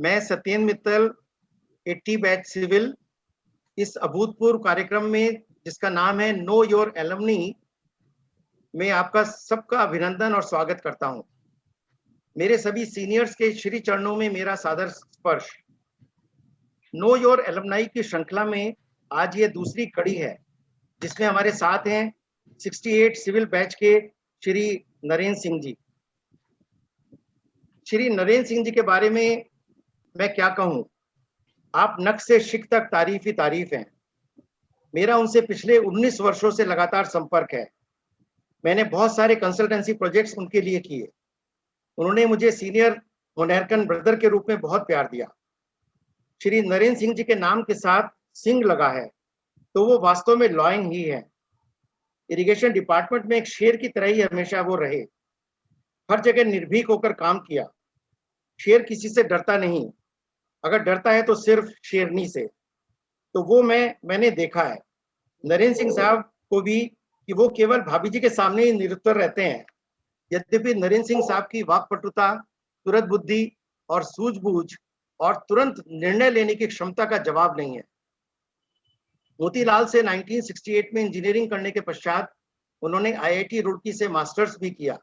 मैं Satyendra Mittal 80 batch civil इस अभूतपूर्व कार्यक्रम में जिसका नाम है नो योर एलुमनी में आपका सबका अभिनंदन और स्वागत करता हूं। मेरे सभी सीनियर्स के श्री चरणों में मेरा सादर स्पर्श। नो योर एलुमनी की श्रृंखला में आज ये दूसरी कड़ी है जिसमें हमारे साथ हैं 68 सिविल बैच के श्री नरेंद्र सिंह जी। श्री नरेंद्र सिंह जी के बारे में मैं क्या कहूं, आप नक से शिक तक तारीफ ही तारीफ हैं। मेरा उनसे पिछले 19 वर्षों से लगातार संपर्क है। मैंने बहुत सारे कंसल्टेंसी प्रोजेक्ट्स उनके लिए किए। उन्होंने मुझे सीनियर मुनहरकन ब्रदर के रूप में बहुत प्यार दिया। श्री नरेंद्र सिंह जी के नाम के साथ सिंह लगा है तो वो वास्तव में लॉइंग ही है। इरिगेशन डिपार्टमेंट में एक शेर की तरह ही हमेशा वो रहे। हर जगह निर्भीक होकर काम किया। शेर किसी से डरता नहीं, अगर डरता है तो सिर्फ शेरनी से। तो वो मैंने देखा है नरेंद्र सिंह साहब को भी कि वो केवल भाभी जी के सामने ही निरुत्तर रहते हैं। यद्यपि नरेंद्र सिंह साहब की वाक्पटुता, तुरंत बुद्धि और सूझबूझ और तुरंत निर्णय लेने की क्षमता का जवाब नहीं है। मोतीलाल से 1968 में इंजीनियरिंग करने के पश्चात उन्होंने आईआईटी रुड़की से मास्टर्स भी किया।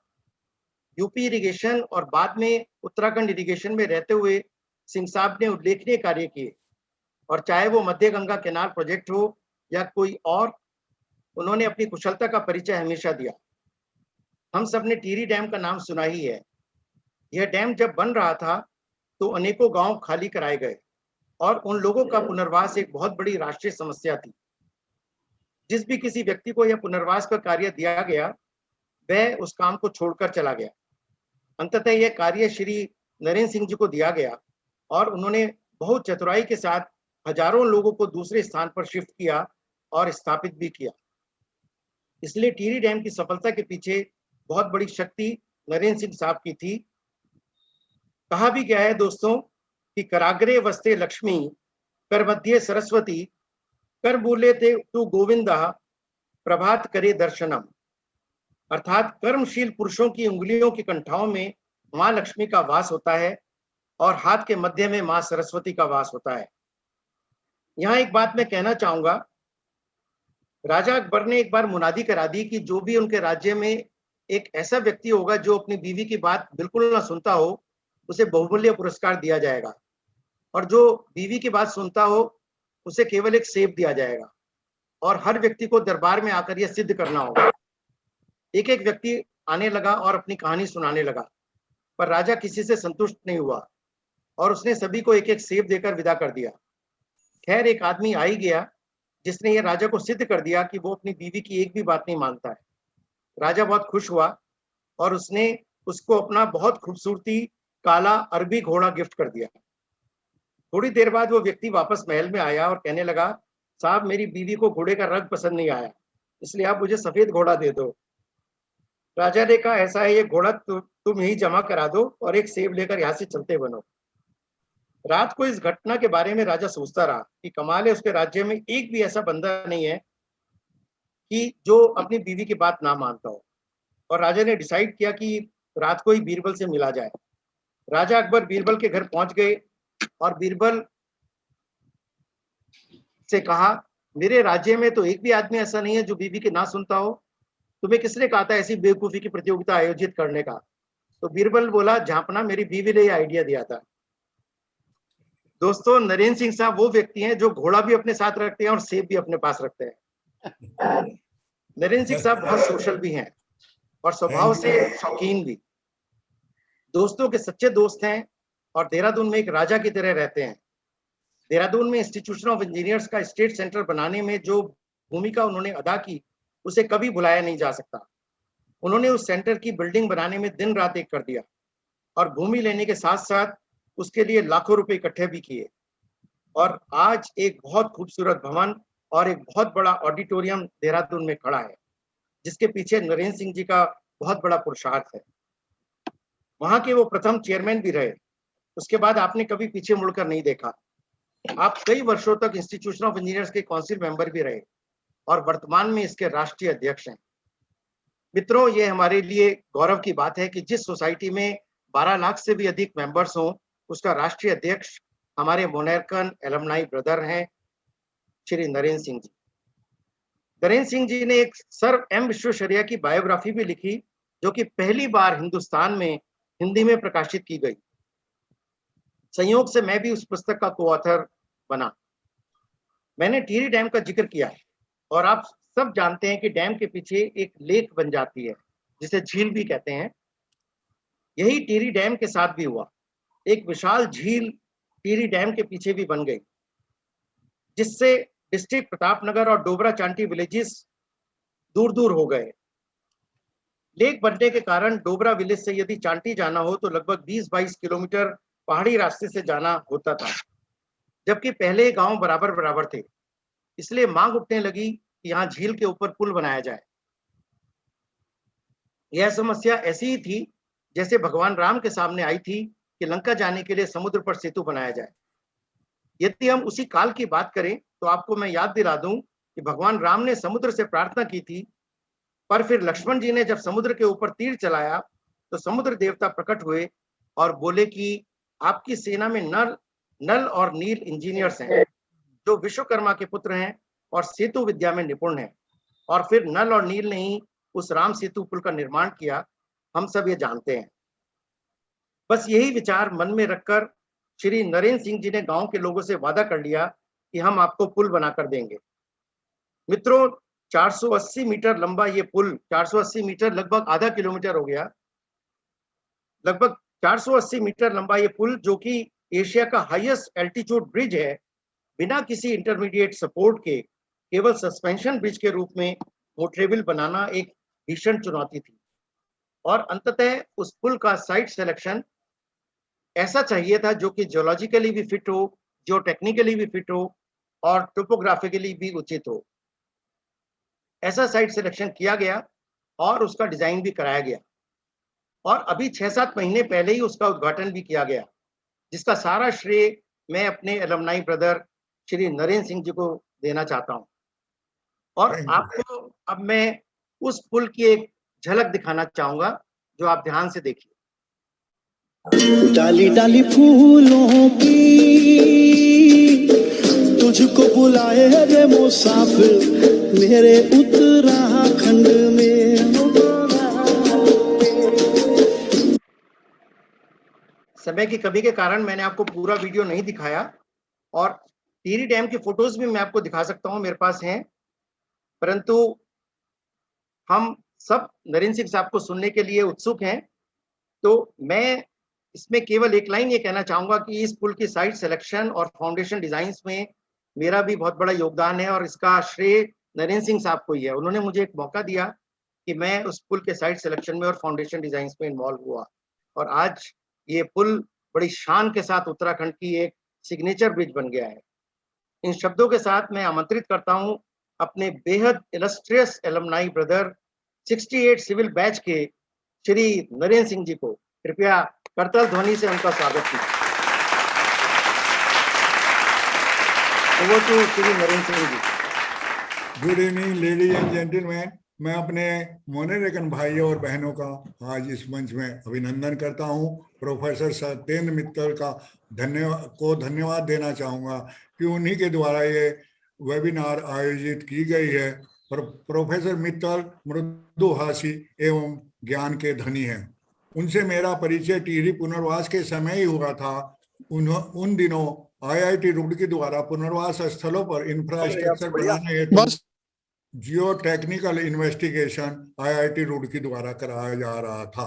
यूपी इरिगेशन और बाद में उत्तराखंड इरिगेशन में रहते हुए सिंह साहब ने उल्लेखनीय कार्य किए, और चाहे वो मध्य गंगा केनाल प्रोजेक्ट हो या कोई और, उन्होंने अपनी कुशलता का परिचय हमेशा दिया। हम सब ने टिहरी डैम का नाम सुना ही है। यह डैम जब बन रहा था तो अनेकों गांव खाली कराए गए और उन लोगों का पुनर्वास एक बहुत बड़ी राष्ट्रीय समस्या थी। जिस भी किसी व्यक्ति को यह पुनर्वास का कार्य दिया गया वह उस काम को छोड़कर चला गया। अंततः यह कार्य श्री नरेंद्र सिंह जी को दिया गया और उन्होंने बहुत चतुराई के साथ हजारों लोगों को दूसरे स्थान पर शिफ्ट किया और स्थापित भी किया। इसलिए टिहरी डैम की सफलता के पीछे बहुत बड़ी शक्ति नरेंद्र सिंह साहब की थी। कहा भी गया है दोस्तों कि कराग्रे वस्ते लक्ष्मी, कर मध्य सरस्वती, कर मूले ते तू गोविंदा, प्रभात करे दर्शनम। अर्थात कर्मशील पुरुषों की उंगलियों की कंठाओं में मां लक्ष्मी का वास होता है और हाथ के मध्य में मां सरस्वती का वास होता है। यहाँ एक बात मैं कहना चाहूंगा, राजा अकबर ने एक बार मुनादी करा दी कि जो भी उनके राज्य में एक ऐसा व्यक्ति होगा जो अपनी बीवी की बात बिल्कुल ना सुनता हो, उसे बहुमूल्य पुरस्कार दिया जाएगा, और जो बीवी की बात सुनता हो उसे केवल एक सेब दिया जाएगा, और हर व्यक्ति को दरबार में आकर यह सिद्ध करना होगा। एक एक व्यक्ति आने लगा और अपनी कहानी सुनाने लगा, पर राजा किसी से संतुष्ट नहीं हुआ और उसने सभी को एक एक सेब देकर विदा कर दिया। खैर, एक आदमी आ ही गया जिसने ये राजा को सिद्ध कर दिया कि वो अपनी बीवी की एक भी बात नहीं मानता है। राजा बहुत खुश हुआ और उसने उसको अपना बहुत खूबसूरती काला अरबी घोड़ा गिफ्ट कर दिया। थोड़ी देर बाद वो व्यक्ति वापस महल में आया और कहने लगा, साहब मेरी बीवी को घोड़े का रंग पसंद नहीं आया, इसलिए आप मुझे सफेद घोड़ा दे दो। राजा ने कहा, ऐसा है, ये घोड़ा तुम ही जमा करा दो और एक सेब लेकर यहाँ से चलते बनो। रात को इस घटना के बारे में राजा सोचता रहा कि कमाल है, उसके राज्य में एक भी ऐसा बंदा नहीं है कि जो अपनी बीवी की बात ना मानता हो। और राजा ने डिसाइड किया कि रात को ही बीरबल से मिला जाए। राजा अकबर बीरबल के घर पहुंच गए और बीरबल से कहा, मेरे राज्य में तो एक भी आदमी ऐसा नहीं है जो बीवी की ना सुनता हो। तुम्हें किसने कहा था ऐसी बेवकूफी की प्रतियोगिता आयोजित करने का? तो बीरबल बोला, झांपना, मेरी बीवी ने यह आइडिया दिया था। दोस्तों, नरेंद्र सिंह साहब वो व्यक्ति हैं जो घोड़ा भी अपने साथ रखते हैं और सेब भी अपने पास रखते हैं। नरेंद्र सिंह साहब बहुत सोशल भी हैं और स्वभाव से शौकीन भी। दोस्तों के सच्चे दोस्त हैं और देहरादून में एक राजा की तरह रहते हैं। देहरादून में इंस्टीट्यूशन ऑफ इंजीनियर्स का स्टेट सेंटर बनाने में जो भूमिका उन्होंने अदा की उसे कभी भुलाया नहीं जा सकता। उन्होंने उस सेंटर की बिल्डिंग बनाने में दिन रात एक कर दिया और भूमि लेने के साथ साथ उसके लिए लाखों रुपए इकट्ठे भी किए, और आज एक बहुत खूबसूरत भवन और एक बहुत बड़ा ऑडिटोरियम देहरादून में खड़ा है जिसके पीछे नरेंद्र सिंह जी का बहुत बड़ा पुरुषार्थ है। वहां के वो प्रथम चेयरमैन भी रहे। उसके बाद आपने कभी पीछे मुड़कर नहीं देखा। आप कई वर्षों तक इंस्टीट्यूशन ऑफ इंजीनियर्स के काउंसिल मेंबर भी रहे और वर्तमान में इसके राष्ट्रीय अध्यक्ष हैं। मित्रों, ये हमारे लिए गौरव की बात है कि जिस सोसाइटी में 12 लाख से भी अधिक मेंबर्स हों उसका राष्ट्रीय अध्यक्ष हमारे मोनेरकन एलमनाई ब्रदर हैं श्री नरेंद्र सिंह जी। नरेंद्र सिंह जी ने एक सर एम विश्वेश्वरैया की बायोग्राफी भी लिखी, जो कि पहली बार हिंदुस्तान में हिंदी में प्रकाशित की गई। संयोग से मैं भी उस पुस्तक का को ऑथर बना। मैंने टिहरी डैम का जिक्र किया है और आप सब जानते हैं कि डैम के पीछे एक लेक बन जाती है जिसे झील भी कहते हैं। यही टिहरी डैम के साथ भी हुआ। एक विशाल झील टिहरी डैम के पीछे भी बन गई, जिससे डिस्ट्रिक्ट प्रतापनगर और डोबरा चांटी विलेजेस दूर दूर हो गए। लेक बनने के कारण डोबरा विलेज से यदि चांटी जाना हो तो लगभग 20-22 किलोमीटर पहाड़ी रास्ते से जाना होता था, जबकि पहले गांव बराबर बराबर थे। इसलिए मांग उठने लगी कि यहाँ झील के ऊपर पुल बनाया जाए। यह समस्या ऐसी ही थी जैसे भगवान राम के सामने आई थी कि लंका जाने के लिए समुद्र पर सेतु बनाया जाए। यदि हम उसी काल की बात करें तो आपको मैं याद दिला दूं कि भगवान राम ने समुद्र से प्रार्थना की थी, पर फिर लक्ष्मण जी ने जब समुद्र के ऊपर तीर चलाया तो समुद्र देवता प्रकट हुए और बोले कि आपकी सेना में नल और नील इंजीनियर्स हैं जो विश्वकर्मा के पुत्र हैं और सेतु विद्या में निपुण हैं। और फिर नल और नील ने ही उस राम सेतु पुल का निर्माण किया, हम सब ये जानते हैं। बस यही विचार मन में रखकर श्री नरेंद्र सिंह जी ने गांव के लोगों से वादा कर लिया कि हम आपको पुल बनाकर देंगे। मित्रों, 480 मीटर लंबा ये पुल, 480 मीटर लगभग आधा किलोमीटर हो गया, लगभग 480 मीटर लंबा ये पुल जो कि एशिया का हाईएस्ट एल्टीट्यूड ब्रिज है, बिना किसी इंटरमीडिएट सपोर्ट के केवल सस्पेंशन ब्रिज के रूप में पोर्टेबल बनाना एक भीषण चुनौती थी। और अंततः उस पुल का साइट सिलेक्शन ऐसा चाहिए था जो कि जियोलॉजिकली भी फिट हो, जियो टेक्निकली भी फिट हो और टोपोग्राफिकली भी उचित हो। ऐसा साइट सिलेक्शन किया गया और उसका डिजाइन भी कराया गया और अभी 6-7 महीने पहले ही उसका उद्घाटन भी किया गया, जिसका सारा श्रेय मैं अपने एलमनाई ब्रदर श्री नरेंद्र सिंह जी को देना चाहता हूं। और आपको अब मैं उस पुल की एक झलक दिखाना चाहूंगा, जो आप ध्यान से देखिए। डाली डाली फूलों की तुझको बुलाए रे मुसाफिर मेरे उत्तराखंड में। समय की कमी के कारण मैंने आपको पूरा वीडियो नहीं दिखाया और टिहरी डैम की फोटोज भी मैं आपको दिखा सकता हूं, मेरे पास हैं, परंतु हम सब नरेंद्र सिंह साहब को सुनने के लिए उत्सुक हैं। तो मैं इसमें केवल एक लाइन ये कहना चाहूंगा कि इस पुल की साइट सिलेक्शन और फाउंडेशन डिजाइन्स में मेरा भी बहुत बड़ा योगदान है और इसका श्रेय नरेंद्र सिंह साहब को ही है। उन्होंने मुझे एक मौका दिया कि मैं उस पुल के साइट सिलेक्शन में और फाउंडेशन डिजाइन्स में इन्वॉल्व हुआ और आज ये पुल बड़ी शान के साथ उत्तराखंड की एक सिग्नेचर ब्रिज बन गया है। इन शब्दों के साथ मैं आमंत्रित करता हूं अपने बेहद illustrious alumni brother 68 civil batch के श्री नरेंद्र सिंह जी को, कृपया करताल ध्वनि से उनका स्वागत कीजिए। Over to Shri Narendra Singh ji. Good evening ladies and gentleman. मैं अपने मोनेरकन भाइयों और बहनों का आज इस मंच में अभिनंदन करता हूं। प्रोफेसर सत्येंद्र मित्तल का धन्यवाद देना चाहूँगा कि उन्हीं के द्वारा ये वेबिनार आयोजित की गई है। प्रोफेसर मित्तल मृदुभाषी एवं ज्ञान के धनी हैं। उनसे मेरा परिचय टिहरी पुनर्वास के समय ही हुआ था। उन दिनों IIT रुड़की द्वारा पुनर्वास स्थलों पर इंफ्रास्ट्रक्चर बनाने हेतु जियो टेक्निकल इन्वेस्टिगेशन IIT रुड़की द्वारा कराया जा रहा था।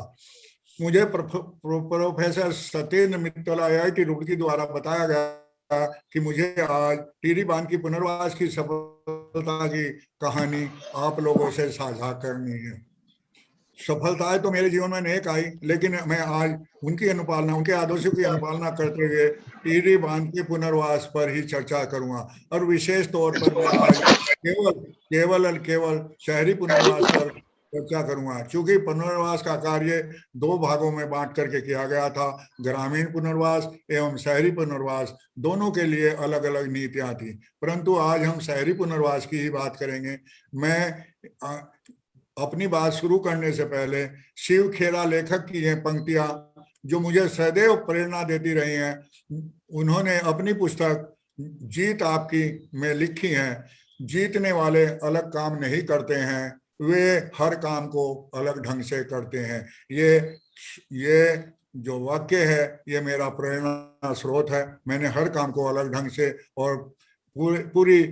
मुझे प्रोफेसर सत्येंद्र मित्तल IIT रुड़की द्वारा बताया गया कि मुझे आज टिहरी बांध की पुनर्वास की सफलता की कहानी आप लोगों से साझा करनी है। सफलताएं तो मेरे जीवन में नेक आई, लेकिन मैं आज उनकी अनुपालना, उनके आदर्शों की अनुपालना करते हुए टिहरी बांध के पुनर्वास पर ही चर्चा करूंगा और विशेष तौर पर मैं आज केवल शहरी पुनर्वास पर चर्चा करूंगा। चूंकि पुनर्वास का कार्य 2 भागों में बांट करके किया गया था, ग्रामीण पुनर्वास एवं शहरी पुनर्वास, दोनों के लिए अलग अलग नीतियां थी, परंतु आज हम शहरी पुनर्वास की ही बात करेंगे। मैं अपनी बात शुरू करने से पहले शिव खेरा लेखक की ये पंक्तियां जो मुझे सदैव प्रेरणा देती रही हैं। उन्होंने अपनी पुस्तक जीत आपकी में लिखी है, जीतने वाले अलग काम नहीं करते हैं, वे हर काम को अलग ढंग से करते हैं। ये जो वाक्य है ये मेरा प्रेरणा स्रोत है। मैंने हर काम को अलग ढंग से और पूरी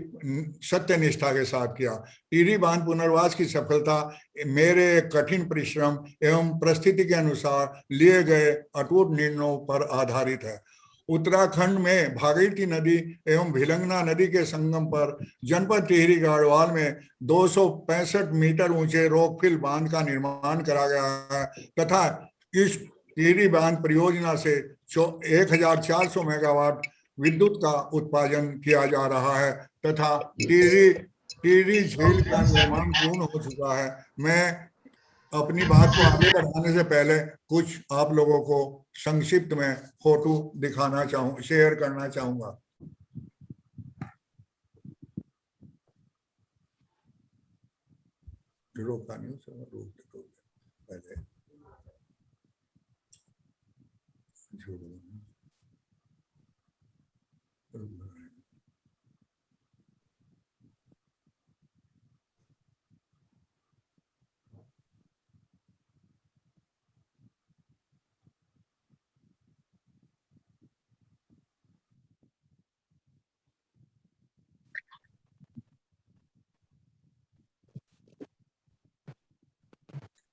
सत्य निष्ठा के साथ किया। टिहरी बांध पुनर्वास की सफलता मेरे कठिन परिश्रम एवं परिस्थिति के अनुसार लिए गए अटूट निर्णयों पर आधारित है। उत्तराखंड में भागीरथी नदी एवं भिलंगना नदी के संगम पर जनपद टिहरी गढ़वाल में 265 मीटर ऊंचे रॉकफिल बांध का निर्माण करा गया है तथा इस टिहरी बांध परियोजना से 1400 मेगावाट विद्युत का उत्पादन किया जा रहा है तथा टिहरी झील का निर्माण पूर्ण हो चुका है। मैं अपनी बात को आगे बढ़ाने से पहले कुछ आप लोगों को संक्षिप्त में फोटो दिखाना शेयर करना चाहूंगा। रोका नहीं पहले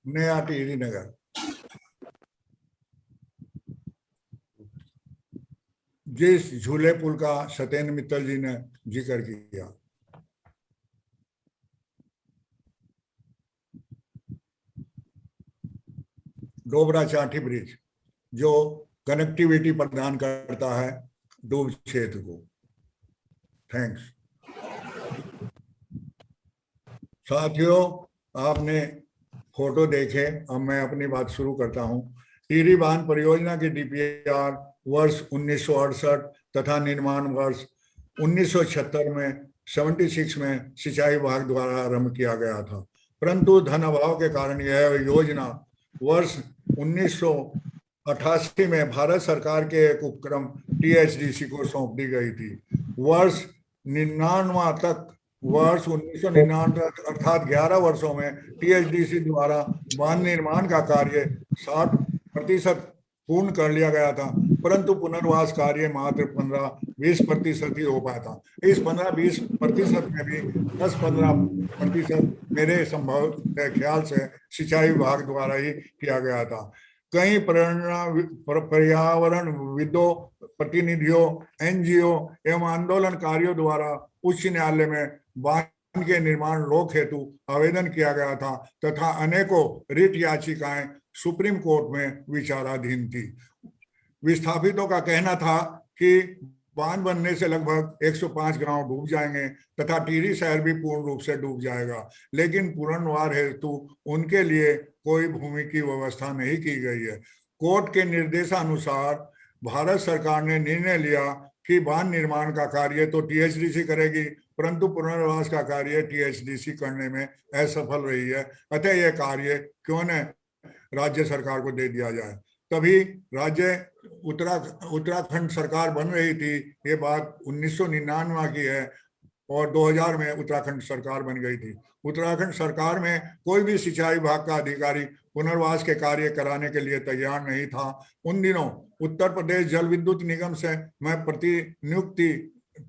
नया टिहरी नगर जिस झूले पुल का सत्येंद्र मित्तल जी ने जिक्र किया, डोबरा चाठी ब्रिज जो कनेक्टिविटी प्रदान करता है डूब क्षेत्र को। थैंक्स साथियों, आपने फोटो देखे। अब मैं अपनी बात शुरू करता हूं। टिहरी बांध परियोजना की डीपीआर वर्ष 1968 तथा निर्माण वर्ष 1976 में 76 में सिंचाई विभाग द्वारा आरंभ किया गया था, परंतु धन अभाव के कारण यह योजना वर्ष 1988 में भारत सरकार के एक उपक्रम टीएचडीसी को सौंप दी गई थी। वर्ष 1999 तक अर्थात 11 वर्षों में टीएचडीसी द्वारा बांध निर्माण का कार्य 60% पूर्ण कर लिया गया था, परंतु पुनर्वास कार्य मात्र 15-20% ही हो पाया था। इस 15-20% में भी 10-15% मेरे संभव ख्याल से सिंचाई विभाग द्वारा ही किया गया था। कई पर्यावरणविदों, प्रतिनिधियों, एनजीओ एवं आंदोलनकारियों द्वारा उच्च न्यायालय में बांध के निर्माण रोक हेतु आवेदन किया गया था तथा अनेकों रिट याचिकाएं सुप्रीम कोर्ट में विचाराधीन थी। विस्थापितों का कहना था कि बांध बनने से लगभग 105 गांव डूब जाएंगे तथा टिहरी शहर भी पूर्ण रूप से डूब जाएगा, लेकिन पुनर्वास हेतु उनके लिए कोई भूमि की व्यवस्था नहीं की गई है। कोर्ट के निर्देशानुसार भारत सरकार ने निर्णय लिया कि बांध निर्माण का कार्य तो टीएचडीसी करेगी, परंतु पुनर्वास का कार्य टीएचडीसी करने में असफल रही है, अतः यह कार्य क्यों न राज्य सरकार को दे दिया जाए। तभी उत्तराखंड सरकार बन रही थी। ये बात 1999 की है और 2000 में उत्तराखंड सरकार बन गई थी। उत्तराखंड सरकार में कोई भी सिंचाई विभाग का अधिकारी पुनर्वास के कार्य कराने के लिए तैयार नहीं था। उन दिनों उत्तर प्रदेश जल विद्युत निगम से मैं प्रतिनियुक्ति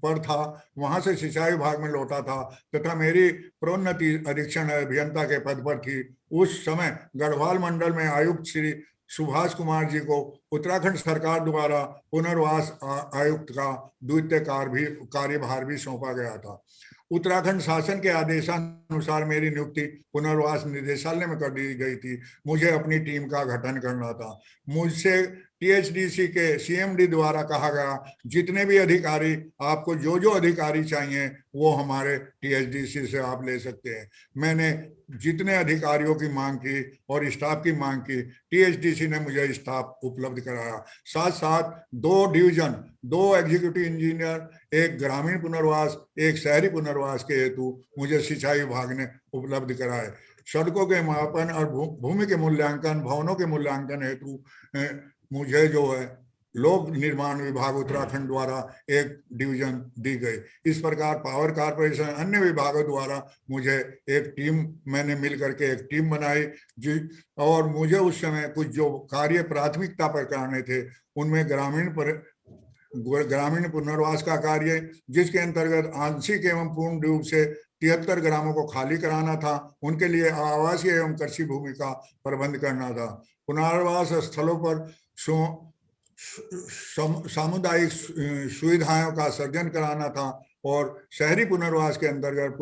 पर था, वहां से सिंचाई विभाग में लौटा था तथा मेरी प्रोन्नति अधीक्षण अभियंता के पद पर थी। उस समय गढ़वाल मंडल में आयुक्त श्री सुभाष कुमार जी को उत्तराखंड सरकार द्वारा पुनर्वास आयुक्त का द्वितीय कार्यभार भी सौंपा गया था। उत्तराखंड शासन के आदेशानुसार मेरी नियुक्ति पुनर्वास निदेशालय में कर दी गई थी। मुझे अपनी टीम का गठन करना था। मुझसे टीएचडीसी के सीएमडी द्वारा कहा गया, जितने भी अधिकारी आपको जो अधिकारी चाहिए वो हमारे टीएचडीसी से आप ले सकते हैं। मैंने जितने अधिकारियों की मांग की और स्टाफ की मांग की, टीएचडीसी ने मुझे स्टाफ उपलब्ध कराया। साथ साथ 2 डिवीजन, 2 एग्जीक्यूटिव इंजीनियर, एक ग्रामीण पुनर्वास, एक शहरी पुनर्वास के हेतु मुझे सिंचाई विभाग ने उपलब्ध कराए। सड़कों के मापन और भूमि के मूल्यांकन, भवनों के मूल्यांकन हेतु मुझे जो है लोक निर्माण विभाग उत्तराखंड द्वारा एक डिवीजन दी गई। इस प्रकार पावर कारपोरेशन अन्य विभागों द्वारा मुझे एक टीम, मैंने मिल करके एक टीम बनाई जी, और मुझे उस समय कुछ जो कार्य प्राथमिकता पर करने थे उनमें ग्रामीण पुनर्वास का कार्य, जिसके अंतर्गत आंशिक एवं पूर्ण रूप से 73 ग्रामों को खाली कराना था, उनके लिए आवासीय एवं कृषि भूमि का प्रबंध करना था, पुनर्वास स्थलों पर सामुदायिक सुविधाओं का सर्जन कराना था, और शहरी पुनर्वास के अंतर्गत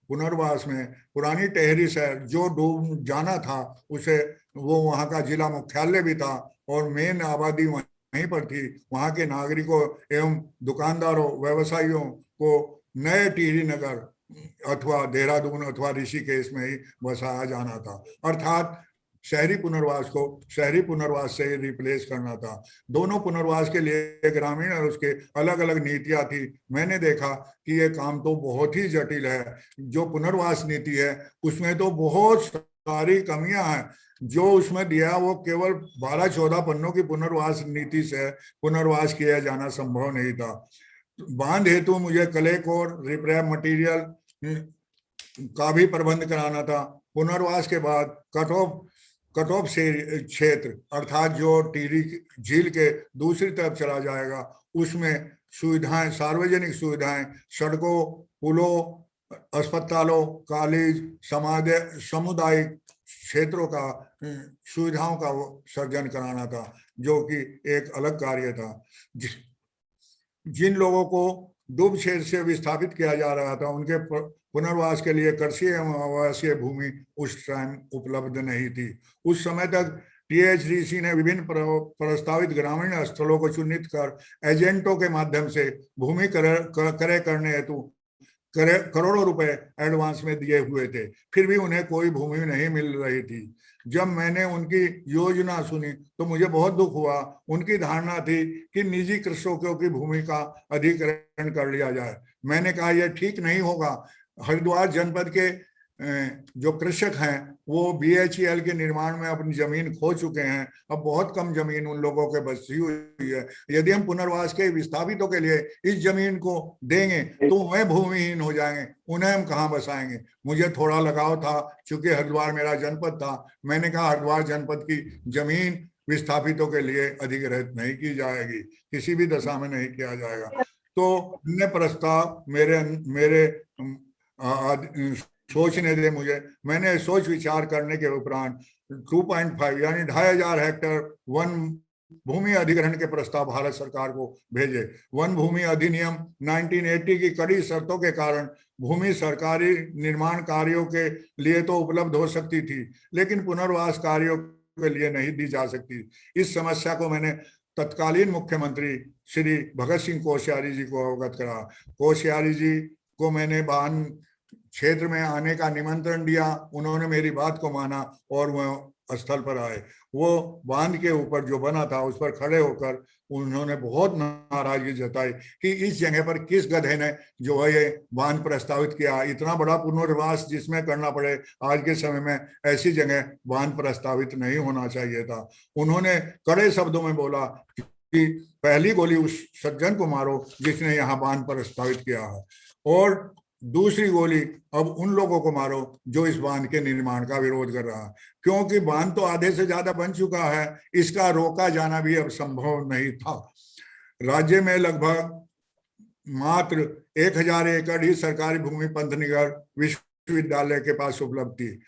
पुनर्वास में पुरानी टेहरी शहर जो डूब जाना था उसे, वो वहाँ का जिला मुख्यालय भी था और मेन आबादी वहीं पर थी, वहाँ के नागरिकों एवं दुकानदारों व्यवसायियों को नए टिहरी नगर अथवा देहरादून अथवा ऋषिकेश में ही बसाया जाना था, अर्थात शहरी पुनर्वास को शहरी पुनर्वास से रिप्लेस करना था। दोनों पुनर्वास के लिए ग्रामीण और उसके अलग अलग नीतियां थी। मैंने देखा कि ये काम तो बहुत ही जटिल है। जो पुनर्वास नीति है उसमें तो बहुत सारी कमियां हैं। जो उसमें दिया वो केवल 12-14 पन्नों की पुनर्वास नीति से पुनर्वास किया जाना संभव नहीं था। बांध हेतु मुझे क्लेक और रिपेयर मटेरियल का भी प्रबंध कराना था। पुनर्वास के बाद कट ऑफ से क्षेत्र अर्थात जो टिहरी झील के दूसरी तरफ चला जाएगा उसमें सुविधाएं, सार्वजनिक सुविधाएं, सड़कों, पुलों, अस्पतालों, कॉलेज, सामुदायिक क्षेत्रों का सुविधाओं का सर्जन कराना था, जो कि एक अलग कार्य था। जिन लोगों को डूब क्षेत्र से विस्थापित किया जा रहा था उनके पुनर्वास के लिए कृषि एवं आवासीय भूमि उस टाइम उपलब्ध नहीं थी। उस समय तक टीएचडीसी ने विभिन्न प्रस्तावित ग्रामीण स्थलों को चिन्हित कर एजेंटों के माध्यम से भूमि क्रय करने हेतु करोड़ों रुपए एडवांस में दिए हुए थे, फिर भी उन्हें कोई भूमि नहीं मिल रही थी। जब मैंने उनकी योजना सुनी तो मुझे बहुत दुख हुआ। उनकी धारणा थी कि निजी कृषकों की भूमि का अधिग्रहण कर लिया जाए। मैंने कहा यह ठीक नहीं होगा। हरिद्वार जनपद के जो कृषक हैं वो बीएचईएल के निर्माण में अपनी जमीन खो चुके हैं। अब बहुत कम जमीन उन लोगों के बची हुई है। यदि हम पुनर्वास के विस्थापितों के लिए इस जमीन को देंगे तो वह भूमिहीन हो जाएंगे, उन्हें हम कहाँ बसाएंगे। मुझे थोड़ा लगाव था, चूंकि हरिद्वार मेरा जनपद था। मैंने कहा हरिद्वार जनपद की जमीन विस्थापितों के लिए अधिग्रहित नहीं की जाएगी, किसी भी दशा में नहीं किया जाएगा। तो अन्य प्रस्ताव मेरे सोचने दे मुझे। मैंने सोच विचार करने के उपरांत 2.5 यानी 2500 हेक्टेयर वन भूमि अधिग्रहण के प्रस्ताव भारत सरकार को भेजे। वन भूमि अधिनियम 1980 की कड़ी शर्तों के कारण भूमि सरकारी निर्माण कार्यों के लिए तो उपलब्ध हो सकती थी, लेकिन पुनर्वास कार्यों के लिए नहीं दी जा सकती। इस समस्या को मैंने तत्कालीन मुख्यमंत्री श्री भगत सिंह कोश्यारी जी को अवगत करा। कोश्यारी जी को मैंने बान क्षेत्र में आने का निमंत्रण दिया। उन्होंने मेरी बात को माना और वह स्थल पर आए। वो बांध के ऊपर जो बना था उस पर खड़े होकर उन्होंने बहुत नाराजगी जताई कि इस जगह पर किस गधे ने जो है ये बांध प्रस्तावित किया। इतना बड़ा पुनर्वास जिसमें करना पड़े, आज के समय में ऐसी जगह बांध प्रस्तावित नहीं होना चाहिए था। उन्होंने कड़े शब्दों में बोला कि पहली गोली उस सज्जन को मारो जिसने यहाँ बांध प्रस्तावित किया है, और दूसरी गोली अब उन लोगों को मारो जो इस बांध के निर्माण का विरोध कर रहा है, क्योंकि बांध तो आधे से ज्यादा बन चुका है। इसका रोका जाना भी अब संभव नहीं था। राज्य में लगभग मात्र 1000 एकड़ ही सरकारी भूमि पंतनगर विश्वविद्यालय के पास उपलब्ध थी,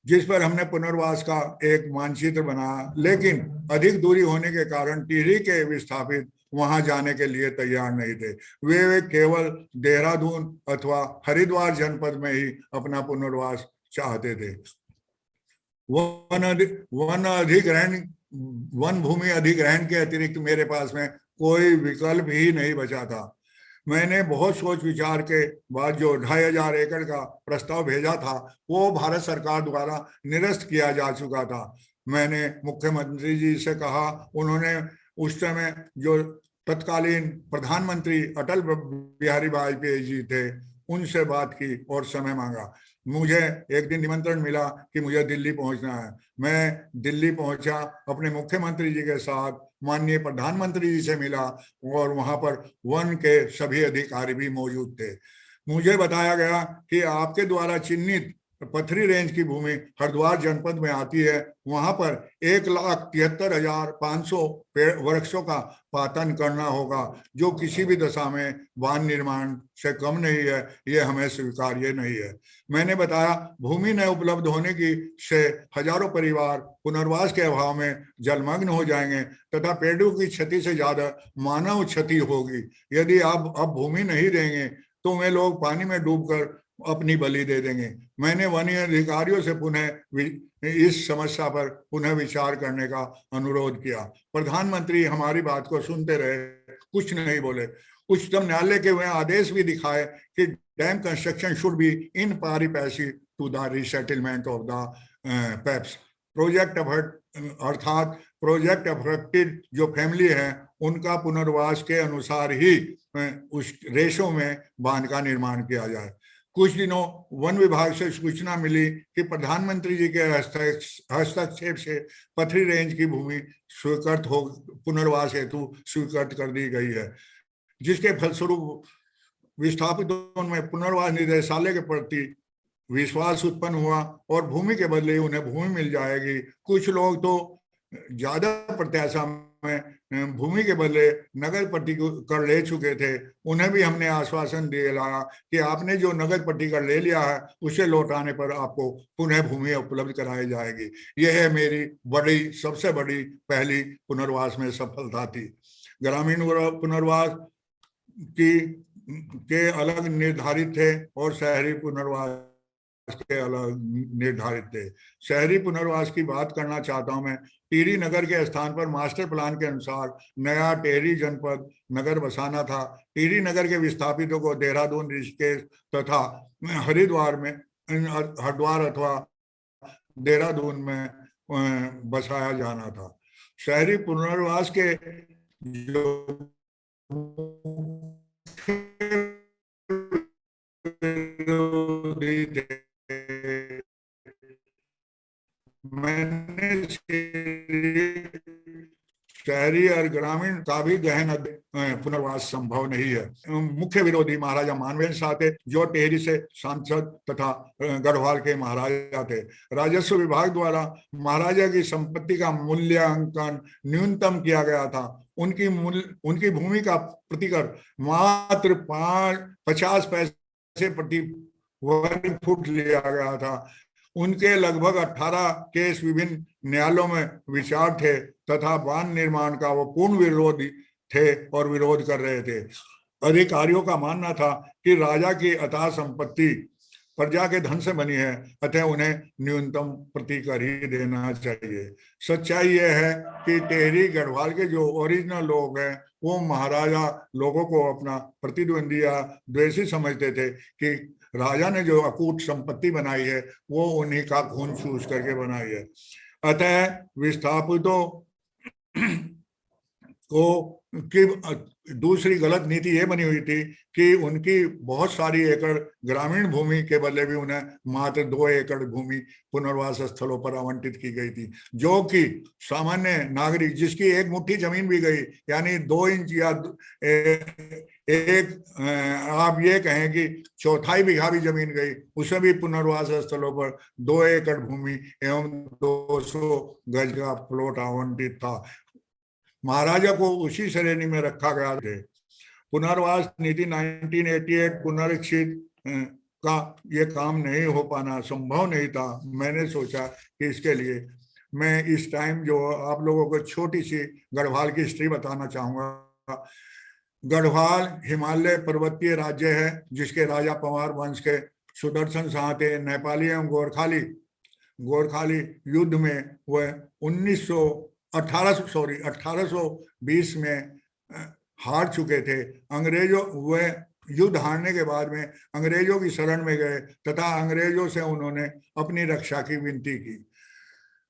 जिस पर हमने पुनर्वास का एक मानचित्र बनाया, लेकिन अधिक दूरी होने के कारण टिहरी के विस्थापित वहां जाने के लिए तैयार नहीं थे। वे केवल देहरादून अथवा हरिद्वार जनपद में ही अपना पुनर्वास चाहते थे। वन भूमि अधिग्रहण के अतिरिक्त मेरे पास में कोई विकल्प ही नहीं बचा था। मैंने बहुत सोच विचार के बाद जो 2500 एकड़ का प्रस्ताव भेजा था वो भारत सरकार द्वारा निरस्त किया जा चुका था। मैंने मुख्यमंत्री जी से कहा, उन्होंने उस समय जो तत्कालीन प्रधानमंत्री अटल बिहारी वाजपेयी जी थे उनसे बात की और समय मांगा। मुझे एक दिन निमंत्रण मिला कि मुझे दिल्ली पहुंचना है। मैं दिल्ली पहुंचा, अपने मुख्यमंत्री जी के साथ माननीय प्रधानमंत्री जी से मिला और वहां पर वन के सभी अधिकारी भी मौजूद थे। मुझे बताया गया कि आपके द्वारा चिन्हित पथरी रेंज की भूमि हरिद्वार जनपद में आती है, वहां पर 1,73,500 वृक्षों का पातन करना होगा, जो किसी भी दशा में बांध निर्माण से कम नहीं है। ये हमें स्वीकार्य नहीं है। मैंने बताया भूमि न उपलब्ध होने की से हजारों परिवार पुनर्वास के अभाव में जलमग्न हो जाएंगे तथा पेड़ों की क्षति से ज्यादा मानव क्षति होगी। यदि आप अब भूमि नहीं देंगे तो वे लोग पानी में डूबकर अपनी बलि दे देंगे। मैंने वन अधिकारियों से पुनः इस समस्या पर पुनः विचार करने का अनुरोध किया। प्रधानमंत्री हमारी बात को सुनते रहे, कुछ नहीं बोले। उच्चतम न्यायालय के वह आदेश भी दिखाए कि dam construction should be in pari passu to the resettlement of the PAPs project, अर्थात प्रोजेक्ट अफेक्टेड जो फैमिली है उनका पुनर्वास के अनुसार ही उस रेशों में बांध का निर्माण किया जाए। कुछ दिनों वन विभाग से सूचना मिली कि प्रधानमंत्री जी के हस्तक्षेप से पथरी रेंज की भूमि स्वीकृत हो पुनर्वास हेतु स्वीकृत कर दी गई है, जिसके फलस्वरूप विस्थापितों में पुनर्वास निदेशालय के प्रति विश्वास उत्पन्न हुआ और भूमि के बदले उन्हें भूमि मिल जाएगी। कुछ लोग तो ज्यादा प्रत्याशा में भूमि के बदले नगद पट्टी कर ले चुके थे। उन्हें भी हमने आश्वासन दिया कि आपने जो नगद पट्टी कर ले लिया है उसे लौटाने पर आपको पुनः भूमि उपलब्ध कराई जाएगी। यह है मेरी सबसे बड़ी पहली पुनर्वास में सफलता थी। ग्रामीण पुनर्वास के अलग निर्धारित थे और शहरी पुनर्वास के अलग निर्धारित थे। शहरी पुनर्वास की बात करना चाहता हूं मैं। टिहरी नगर के स्थान पर मास्टर प्लान के अनुसार नया टिहरी जनपद नगर बसाना था। टिहरी नगर के विस्थापितों को देहरादून, ऋषिकेश तथा हरिद्वार अथवा देहरादून में बसाया जाना था। शहरी पुनर्वास के जो मैंने शहरी और ग्रामीण का भी गहन पुनर्वास संभव नहीं है। मुख्य विरोधी महाराजा मानवेंद्र शाह थे, जो टिहरी से सांसद तथा गढ़वाल के महाराजा थे। राजस्व विभाग द्वारा महाराजा की संपत्ति का मूल्यांकन न्यूनतम किया गया था। उनकी भूमि का प्रतिकर मात्र 50 पैसे प्रति वर्ग फुट लिया गया था। उनके लगभग 18 केस विभिन्न न्यायालयों में विचार थे तथा बांध निर्माण का वो पूर्ण विरोधी थे और विरोध कर रहे थे। अधिकारियों का मानना था कि राजा की अथाह संपत्ति प्रजा के धन से बनी है, अतः उन्हें न्यूनतम प्रतिकर ही देना चाहिए। सच्चाई यह है कि टिहरी गढ़वाल के जो ओरिजिनल लोग हैं वो महाराजा लोगों को अपना प्रतिद्वंदी या द्वेषी समझते थे कि राजा ने जो अकूट संपत्ति बनाई है वो उन्हीं का खून चूस करके बनाई है। अतः विस्थापितों को की दूसरी गलत नीति ये बनी हुई थी कि उनकी बहुत सारी एकड़ ग्रामीण भूमि के बदले भी उन्हें मात्र 2 एकड़ भूमि पुनर्वास स्थलों पर आवंटित की गई थी, जो कि सामान्य नागरिक जिसकी एक मुट्ठी जमीन भी गई, यानी 2 इंच या आप ये कहें कि 1/4 बीघा भी जमीन गई, उसे भी पुनर्वास स्थलों पर 2 एकड़ भूमि एवं 200 गज का प्लॉट आवंटित था। महाराजा को उसी श्रेणी में रखा गया थे। पुनर्वास नीति 1988 पुनरीक्षित का ये काम नहीं हो पाना संभव नहीं था। मैंने सोचा कि इसके लिए मैं इस टाइम जो आप लोगों को छोटी सी गढ़वाल की हिस्ट्री बताना चाहूंगा। गढ़वाल हिमालय पर्वतीय राज्य है, जिसके राजा पंवार वंश के सुदर्शन शाह थे। नेपाली एवं गोरखाली युद्ध में वह 1820 में हार चुके थे। वह युद्ध हारने के बाद में अंग्रेजों की शरण में गए तथा अंग्रेजों से उन्होंने अपनी रक्षा की विनती की।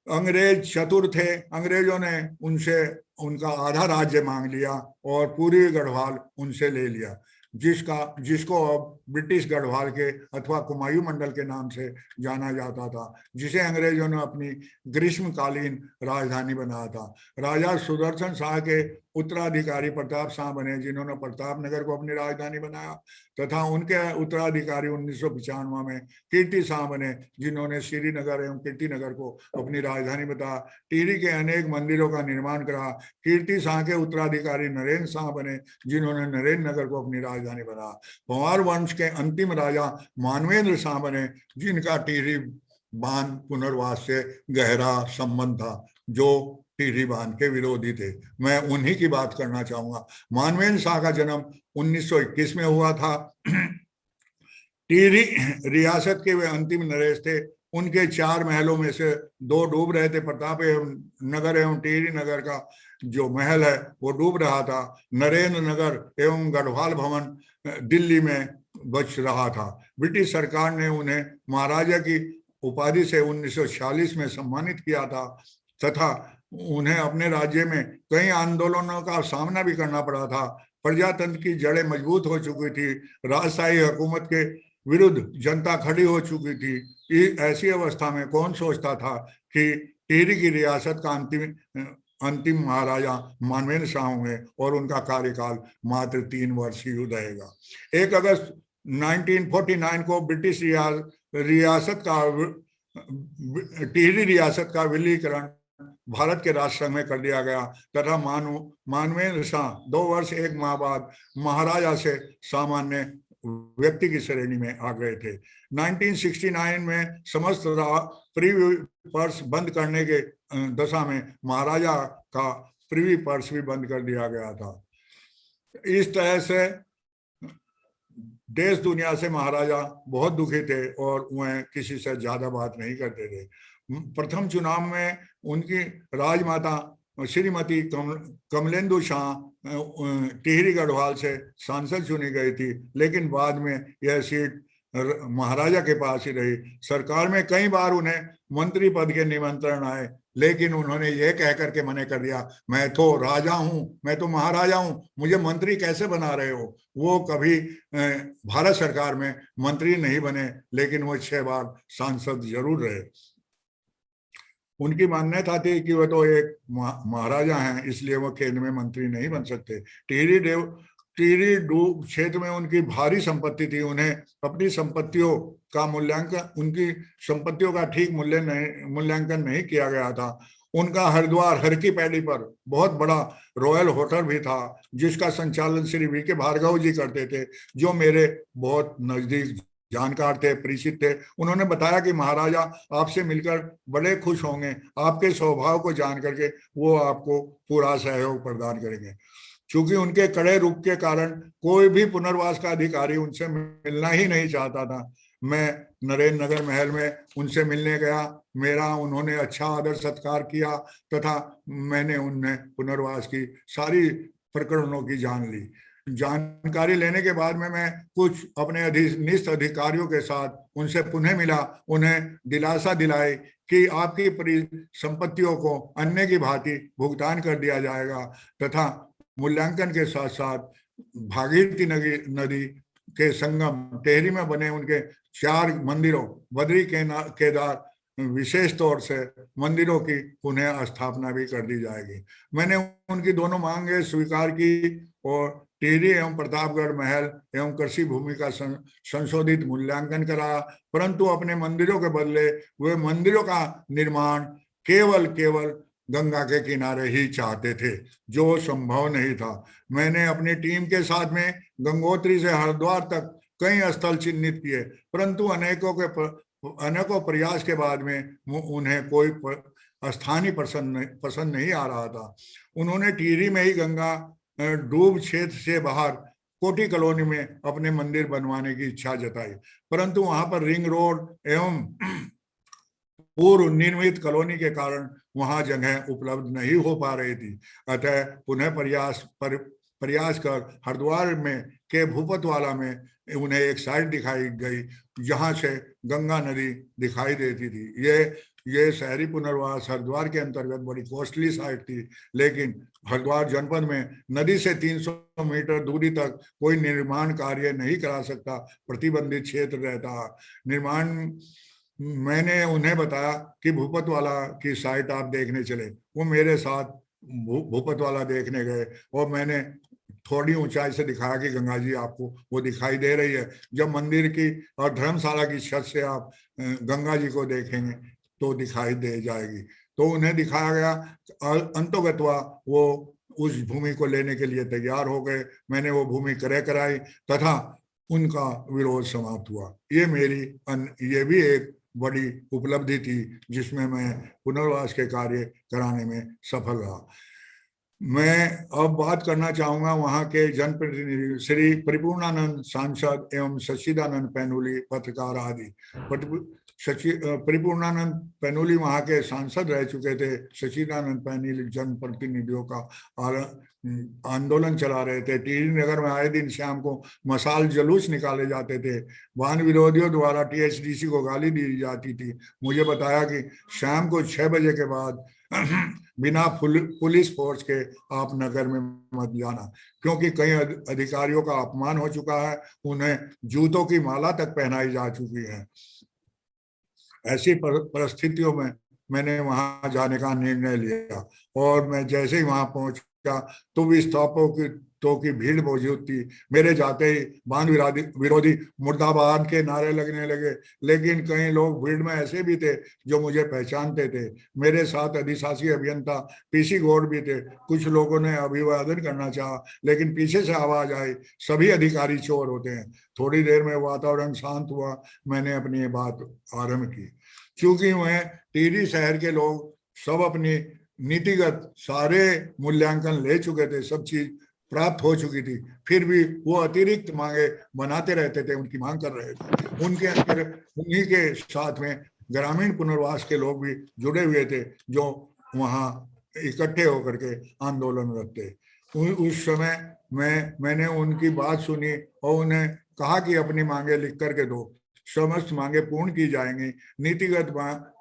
अंग्रेज चतुर थे, अंग्रेजों ने उनसे उनका आधा राज्य मांग लिया और पूरी गढ़वाल उनसे ले लिया, जिसको अब ब्रिटिश गढ़वाल के अथवा कुमायूं मंडल के नाम से जाना जाता था, जिसे अंग्रेजों ने अपनी ग्रीष्मकालीन राजधानी बनाया था। राजा सुदर्शन शाह के उत्तराधिकारी प्रताप शाह बने, जिन्होंने प्रताप नगर को अपनी राजधानी बनाया, तथा उनके उत्तराधिकारी 1995 में कीर्ति शाह बने, जिन्होंने श्रीनगर एवं कीर्ति नगर को अपनी राजधानी बताया। टिहरी के अनेक मंदिरों का निर्माण करा। कीर्ति शाह के उत्तराधिकारी नरेंद्र शाह बने, जिन्होंने नरेंद्र नगर को अपनी राजधानी बनाया। पंवार वंश के अंतिम राजा मानवेंद्र शाह बने, जिनका टिहरी बांध पुनर्वास से गहरा संबंध था, जो टिहरी बांध के विरोधी थे। मैं उन्हीं की बात करना चाहूंगा। मानवेंद्र शाह का जन्म 1921 में हुआ था। टिहरी रियासत के वे अंतिम नरेश थे। उनके 4 महलों में से 2 डूब रहे थे। प्रताप एवं नगर एवं टिहरी नगर का जो महल है वो डूब रहा था। नरेंद्र नगर एवं गढ़वाल भवन दिल्ली में बच रहा था। ब्रिटिश सरकार ने उन्हें महाराजा की उपाधि से 1946 में सम्मानित किया था, तथा उन्हें अपने राज्य में कई आंदोलनों का सामना भी करना पड़ा था। प्रजातंत्र की जड़ें मजबूत हो चुकी थी। राजशाही हुकूमत के विरुद्ध जनता खड़ी हो चुकी थी। ऐसी अवस्था में कौन सोचता था कि टिहरी की रियासत का अंतिम महाराजा मानवेंद्र शाह होंगे और उनका कार्यकाल मात्र 3 वर्ष ही रहेगा। 1 अगस्त 1949 को ब्रिटिश रियासत का टिहरी रियासत का विलीकरण भारत के राष्ट्र संघ में कर दिया गया, तथा मानवेंद्र शाह 2 वर्ष 1 माह बाद महाराजा से सामान्य व्यक्ति की श्रेणी में आ गए थे। 1969 में समस्त प्रीवी पर्स बंद करने के दशा में महाराजा का प्रीवी पर्स भी बंद कर दिया गया था। इस तरह से देश दुनिया से महाराजा बहुत दुखी थे और वह किसी से ज्यादा बात नहीं करते थे। प्रथम चुनाव में उनकी राजमाता श्रीमती कमलेंदु शाह टिहरी गढ़वाल से सांसद चुनी गई थी, लेकिन बाद में यह सीट महाराजा के पास ही रही। सरकार में कई बार उन्हें मंत्री पद के निमंत्रण आए, लेकिन उन्होंने यह कह करके मना कर दिया, मैं तो राजा हूं, मैं तो महाराजा हूं, मुझे मंत्री कैसे बना रहे हो। वो कभी भारत सरकार में मंत्री नहीं बने, लेकिन वो 6 बार सांसद जरूर रहे। उनकी मान्यता थी कि वह तो एक महाराजा हैं, इसलिए वो केंद्र में मंत्री नहीं बन सकते। टिहरी डूब क्षेत्र में उनकी भारी संपत्ति थी। उन्हें अपनी संपत्तियों का मूल्यांकन, उनकी संपत्तियों का ठीक मूल्यांकन नहीं किया गया था। उनका हरिद्वार हर की पैड़ी पर बहुत बड़ा रॉयल होटल भी था, जिसका संचालन श्री वी के भार्गव जी करते थे, जो मेरे बहुत नजदीक जानकार थे, परिचित थे। उन्होंने बताया कि महाराजा आपसे मिलकर बड़े खुश होंगे, आपके स्वभाव को जान करके वो आपको पूरा सहयोग प्रदान करेंगे। चूंकि उनके कड़े रुख के कारण कोई भी पुनर्वास का अधिकारी उनसे मिलना ही नहीं चाहता था। मैं नरेंद्र नगर महल में उनसे मिलने गया। मेरा उन्होंने अच्छा आदर सत्कार किया, तथा मैंने उन्हें पुनर्वास की सारी प्रकरणों की जानकारी लेने के बाद में मैं कुछ अपने अधीनस्थ अधिकारियों के साथ उनसे पुनः मिला। उन्हें दिलासा दिलाई कि आपकी संपत्तियों को अन्य की भांति भुगतान कर दिया जाएगा, तथा मूल्यांकन के साथ साथ भागीरथी नदी के संगम टिहरी में बने उनके 4 मंदिरों बद्री केदार विशेष तौर से मंदिरों की पुनः स्थापना भी कर दी जाएगी। मैंने उनकी दोनों मांगे स्वीकार की और टिहरी एवं प्रतापगढ़ महल एवं कृषि भूमि का संशोधित मूल्यांकन करा, परंतु अपने मंदिरों के बदले वे मंदिरों का निर्माण केवल गंगा के किनारे ही चाहते थे, जो संभव नहीं था। मैंने अपनी टीम के साथ में गंगोत्री से हरिद्वार तक कई स्थल चिन्हित किए, परंतु अनेकों प्रयास के बाद में उन्हें कोई स्थानीय पसंद नहीं आ रहा था। उन्होंने टिहरी में ही गंगा डूब क्षेत्र से बाहर कोठी कॉलोनी में अपने मंदिर बनवाने की इच्छा जताई, परंतु वहां पर रिंग रोड एवं पूर्व निर्मित कॉलोनी के कारण वहां जगह उपलब्ध नहीं हो पा रही थी। अतः पुनः प्रयास कर हरिद्वार में के भूपतवाला में उन्हें एक साइट दिखाई गई, जहां से गंगा नदी दिखाई देती थी। ये ये शहरी पुनर्वास हरिद्वार के अंतर्गत बड़ी कॉस्टली साइट थी, लेकिन हरिद्वार जनपद में नदी से 300 मीटर दूरी तक कोई निर्माण कार्य नहीं करा सकता, प्रतिबंधित क्षेत्र रहता। निर्माण मैंने उन्हें बताया कि भूपतवाला की साइट आप देखने चले। वो मेरे साथ भूपतवाला देखने गए और मैंने थोड़ी ऊंचाई से दिखाया कि गंगा जी आपको वो दिखाई दे रही है। जब मंदिर की और धर्मशाला की छत से आप गंगा जी को देखेंगे तो दिखाई दे जाएगी। तो उन्हें दिखाया गया, अंतोगत्वा वो उस भूमि को लेने के लिए तैयार हो गए। मैंने वो भूमि क्रय कराई तथा उनका विरोध समाप्त हुआ। ये भी एक बड़ी उपलब्धि थी जिसमें मैं पुनर्वास के कार्य कराने में सफल रहा। मैं अब बात करना चाहूंगा वहां के जनप्रतिनिधि श्री परिपूर्णानंद सांसद एवं सच्चिदानंद पैनुली पत्रकार आदि। परिपूर्णानंद पैनुली वहां के सांसद रह चुके थे, सच्चिदानंद पैनुली जनप्रतिनिधियों का आंदोलन चला रहे थे। टिहरी नगर में आए दिन शाम को मशाल जुलूस निकाले जाते थे। वाहन विरोधियों द्वारा टीएचडीसी को गाली दी जाती थी। मुझे बताया कि शाम को 6 बजे के बाद बिना पुलिस फोर्स के आप नगर में मत जाना, क्योंकि कई अधिकारियों का अपमान हो चुका है, उन्हें जूतों की माला तक पहनाई जा चुकी है। ऐसी परिस्थितियों में मैंने वहां जाने का निर्णय लिया और मैं जैसे ही वहां पहुंचा तो विस्थापितों की भीड़ मौजूद थी। मेरे जाते ही बांध विरोधी मुर्दाबाद के नारे लगने लगे, लेकिन कई लोग भीड़ में ऐसे भी थे जो मुझे पहचानते थे। मेरे साथ अधिशासी अभियंता पीसी गौड़ भी थे। कुछ लोगों ने अभिवादन करना चाहा, लेकिन पीछे से आवाज आई, सभी अधिकारी चोर होते हैं। थोड़ी देर में वातावरण शांत हुआ। मैंने अपनी ये बात आरंभ की। चूंकि वह टिहरी शहर के लोग सब अपनी नीतिगत सारे मूल्यांकन ले चुके थे, सब चीज प्राप्त हो चुकी थी, फिर भी वो अतिरिक्त मांगे बनाते रहते थे, उनकी मांग कर रहे थे। उनके अंदर उन्हीं के साथ में ग्रामीण पुनर्वास के लोग भी जुड़े हुए थे जो वहां इकट्ठे होकर के आंदोलन रखते। उस समय मैंने उनकी बात सुनी और उन्हें कहा कि अपनी मांगे लिख करके दो, समस्त मांगे पूर्ण की जाएंगी, नीतिगत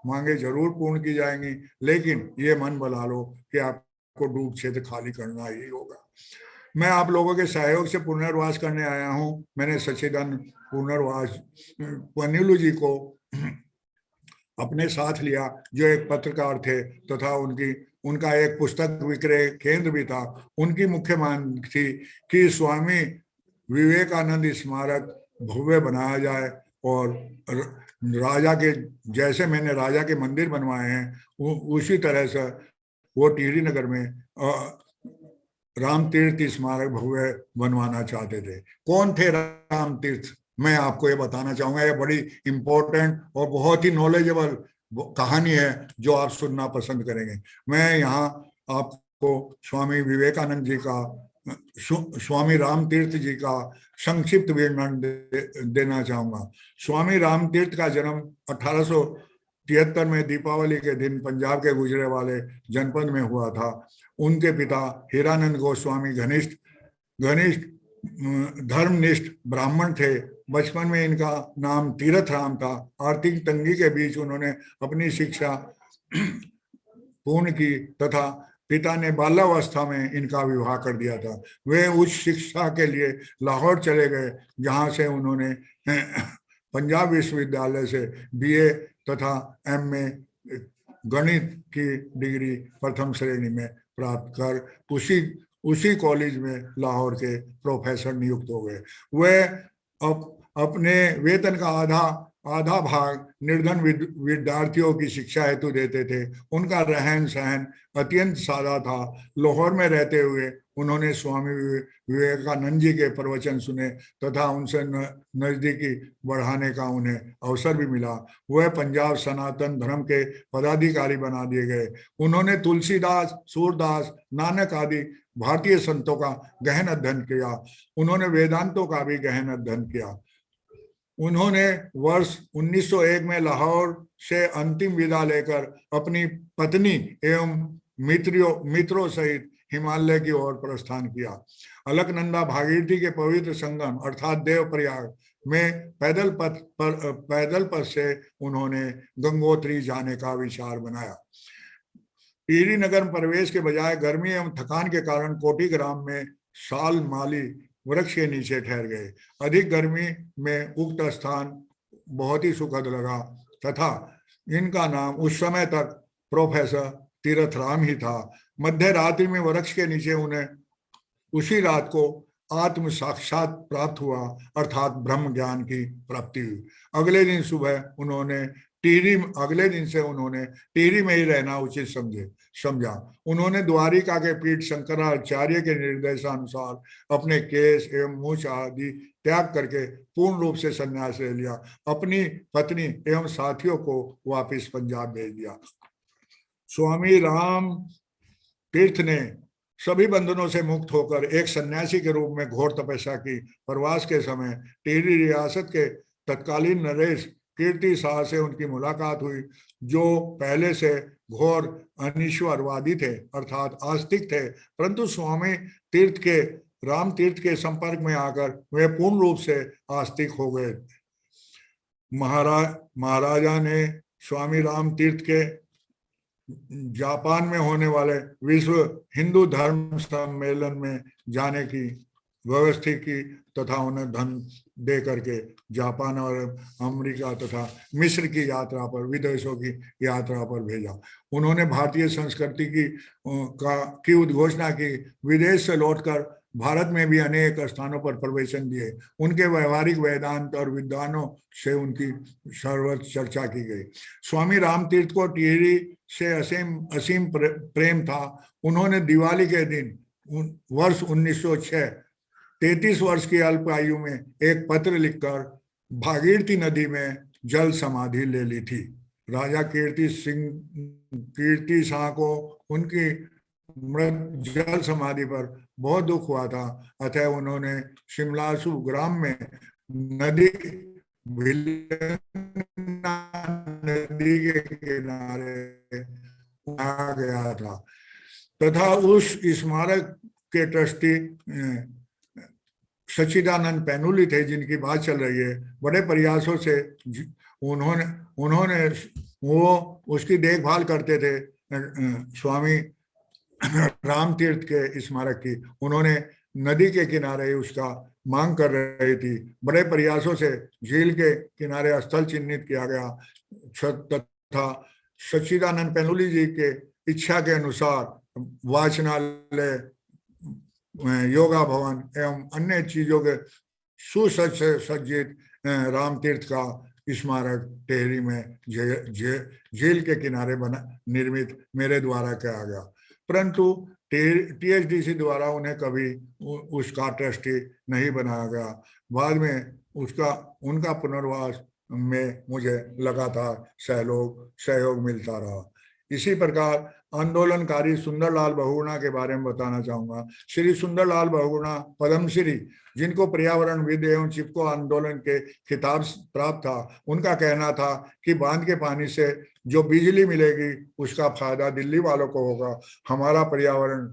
मांगे जरूर पूर्ण की जाएंगी, लेकिन ये मन बना लो कि आपको डूब क्षेत्र खाली करना ही होगा। मैं आप लोगों के सहयोग से पुनर्वास करने आया हूं। मैंने सच्चिदानंद पुनर्वास पैनुली जी को अपने साथ लिया, जो एक पत्रकार थे तथा उनका एक पुस्तक विक्रय केंद्र भी था। उनकी मुख्य मांग थी कि स्वामी विवेकानंद स्मारक भव्य बनाया जाए और राजा के जैसे मैंने राजा के मंदिर बनवाए हैं उसी तरह से वो टिहरी नगर में राम तीर्थ स्मारक भव्य बनवाना चाहते थे। कौन थे राम तीर्थ, मैं आपको ये बताना चाहूंगा। ये बड़ी इंपॉर्टेंट और बहुत ही नॉलेजेबल कहानी है जो आप सुनना पसंद करेंगे। मैं यहाँ आपको स्वामी विवेकानंद जी का, स्वामी राम तीर्थ जी का संक्षिप्त वर्णन देना चाहूंगा। स्वामी राम तीर्थ का जन्म 1873 में दीपावली के दिन पंजाब के गुजरेवाले जनपद में हुआ था। उनके पिता हीरानंद गोस्वामी घनिष्ठ धर्मनिष्ठ ब्राह्मण थे। बचपन में इनका नाम तीरथ राम था। आर्थिक तंगी के बीच उन्होंने अपनी शिक्षा पूर्ण की तथा पिता ने बाल्यावस्था में इनका विवाह कर दिया था। वे उच्च शिक्षा के लिए लाहौर चले गए, जहां से उन्होंने पंजाब विश्वविद्यालय से बीए तथा एमए गणित की डिग्री प्रथम श्रेणी में प्राप्त कर उसी कॉलेज में लाहौर के प्रोफेसर नियुक्त हो गए। वे अपने वेतन का आधा भाग निर्धन विद्यार्थियों की शिक्षा हेतु देते थे। उनका रहन सहन अत्यंत सादा था। लाहौर में रहते हुए उन्होंने स्वामी विवेकानंद जी के प्रवचन सुने तथा उनसे नजदीकी बढ़ाने का उन्हें अवसर भी मिला। वह पंजाब सनातन धर्म के पदाधिकारी बना दिए गए। उन्होंने तुलसीदास, सूरदास, नानक आदि भारतीय संतों का गहन अध्ययन किया। उन्होंने वेदांतों का भी गहन अध्ययन किया। उन्होंने वर्ष 1901 में लाहौर से अंतिम विदा लेकर अपनी पत्नी एवं मित्रों सहित हिमालय की ओर प्रस्थान किया। अलकनंदा भागीरथी के पवित्र संगम अर्थात देवप्रयाग में पैदल पथ से उन्होंने गंगोत्री जाने का विचार बनाया। टिहरी नगर में प्रवेश के बजाय गर्मी एवं थकान के कारण कोटी ग्राम में साल माली वृक्ष के नीचे ठहर गए। अधिक गर्मी में उक्त स्थान बहुत ही सुखद लगा तथा इनका नाम उस समय तक प्रोफेसर तीर्थराम ही था। मध्य रात्रि में वृक्ष के नीचे उन्हें उसी रात को आत्म साक्षात प्राप्त हुआ, अर्थात ब्रह्म ज्ञान की प्राप्ति हुई। अगले दिन से उन्होंने टिहरी में ही रहना उचित समझा। उन्होंने द्वारिका के पीठ शंकराचार्य के निर्देशानुसार अपने केस एवं मूछ आदि त्याग करके पूर्ण रूप से संन्यास ले लिया। अपनी पत्नी एवं साथियों को वापिस पंजाब भेज दिया। स्वामी राम तीर्थ ने सभी बंधनों से मुक्त होकर एक सन्यासी के रूप में घोर तपस्या की। प्रवास के समय टिहरी रियासत के तत्कालीन नरेश कीर्ति शाह से उनकी मुलाकात हुई, जो पहले से घोर अनिश्वरवादी थे, अर्थात आस्तिक थे, परंतु स्वामी तीर्थ के राम तीर्थ के संपर्क में आकर वे पूर्ण रूप से आस्तिक हो गए। महाराजा ने स्वामी राम तीर्थ के जापान में होने वाले विश्व हिंदू धर्म सम्मेलन में जाने की व्यवस्था की तथा उन्हें धन दे करके जापान और अमेरिका तथा मिस्र की यात्रा पर, विदेशों की यात्रा पर भेजा। उन्होंने भारतीय संस्कृति की उद्घोषणा की। विदेश से लौटकर भारत में भी अनेक स्थानों पर प्रवचन दिए। उनके व्यवहारिक वेदांत और विद्वानों से उनकी सर्वत्र चर्चा की गई। स्वामी राम तीर्थ को टिहरी से असीम प्रेम था। उन्होंने दिवाली के दिन वर्ष 1906 33 वर्ष की अल्प आयु में एक पत्र लिखकर भागीरथी नदी में जल समाधि ले ली थी। राजा कीर्ति शाह को उनकी मृत जल समाधि पर बहुत दुख हुआ था, अतः उन्होंने शिमलासु ग्राम में नदी के किनारे आ गया था तथा उस स्मारक के ट्रस्टी सच्चिदानंद पैनुली थे, जिनकी बात चल रही है। बड़े प्रयासों से उन्होंने वो उसकी देखभाल करते थे। स्वामी राम तीर्थ के स्मारक की उन्होंने नदी के किनारे उसका मांग कर रही थी। बड़े प्रयासों से झील के किनारे स्थल चिन्हित किया गया तथा सच्चिदानंद पैनुली जी के इच्छा के अनुसार वाचनालय, योगा भवन एवं अन्य चीजों के सुसज्जित राम तीर्थ का स्मारक टिहरी में झील के किनारे निर्मित मेरे द्वारा किया गया, परंतु टीएचडीसी द्वारा उन्हें कभी उसका ट्रस्टी नहीं बनाया गया। बाद में उनका पुनर्वास में मुझे लगातार सहयोग मिलता रहा। इसी प्रकार आंदोलनकारी सुंदरलाल बहुगुणा के बारे में बताना चाहूंगा। श्री सुंदरलाल बहुगुणा पद्मश्री, जिनको पर्यावरणविद एवं चिपको आंदोलन के खिताब प्राप्त था, उनका कहना था कि बांध के पानी से जो बिजली मिलेगी उसका फायदा दिल्ली वालों को होगा, हमारा पर्यावरण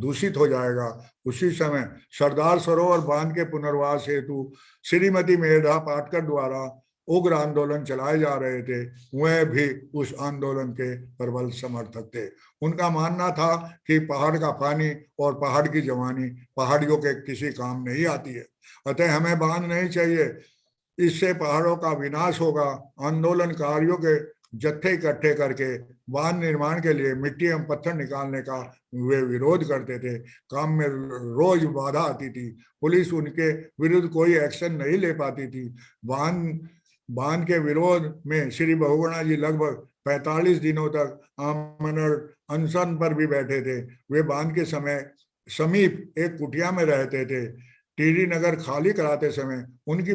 दूषित हो जाएगा। उसी समय सरदार सरोवर बांध के पुनर्वास हेतु श्रीमती मेधा पाटकर द्वारा उग्र आंदोलन चलाए जा रहे थे। वह भी उस आंदोलन के प्रबल समर्थक थे। उनका मानना था कि पहाड़ का पानी और पहाड़ की जवानी पहाड़ियों के किसी काम नहीं आती है, अतः हमें बांध नहीं चाहिए, इससे पहाड़ों का विनाश होगा। आंदोलनकारियों के जत्थे इकट्ठे करके बांध निर्माण के लिए मिट्टी एवं पत्थर निकालने का वे विरोध करते थे। काम में रोज बाधा आती थी, पुलिस उनके विरुद्ध कोई एक्शन नहीं ले पाती थी। बांध के विरोध में श्री बहुगुणा जी लगभग 45 दिनों तक आमरण अनशन पर भी बैठे थे। वे बांध के समीप एक कुटिया में रहते थे। टिहरी नगर खाली कराते समय उनकी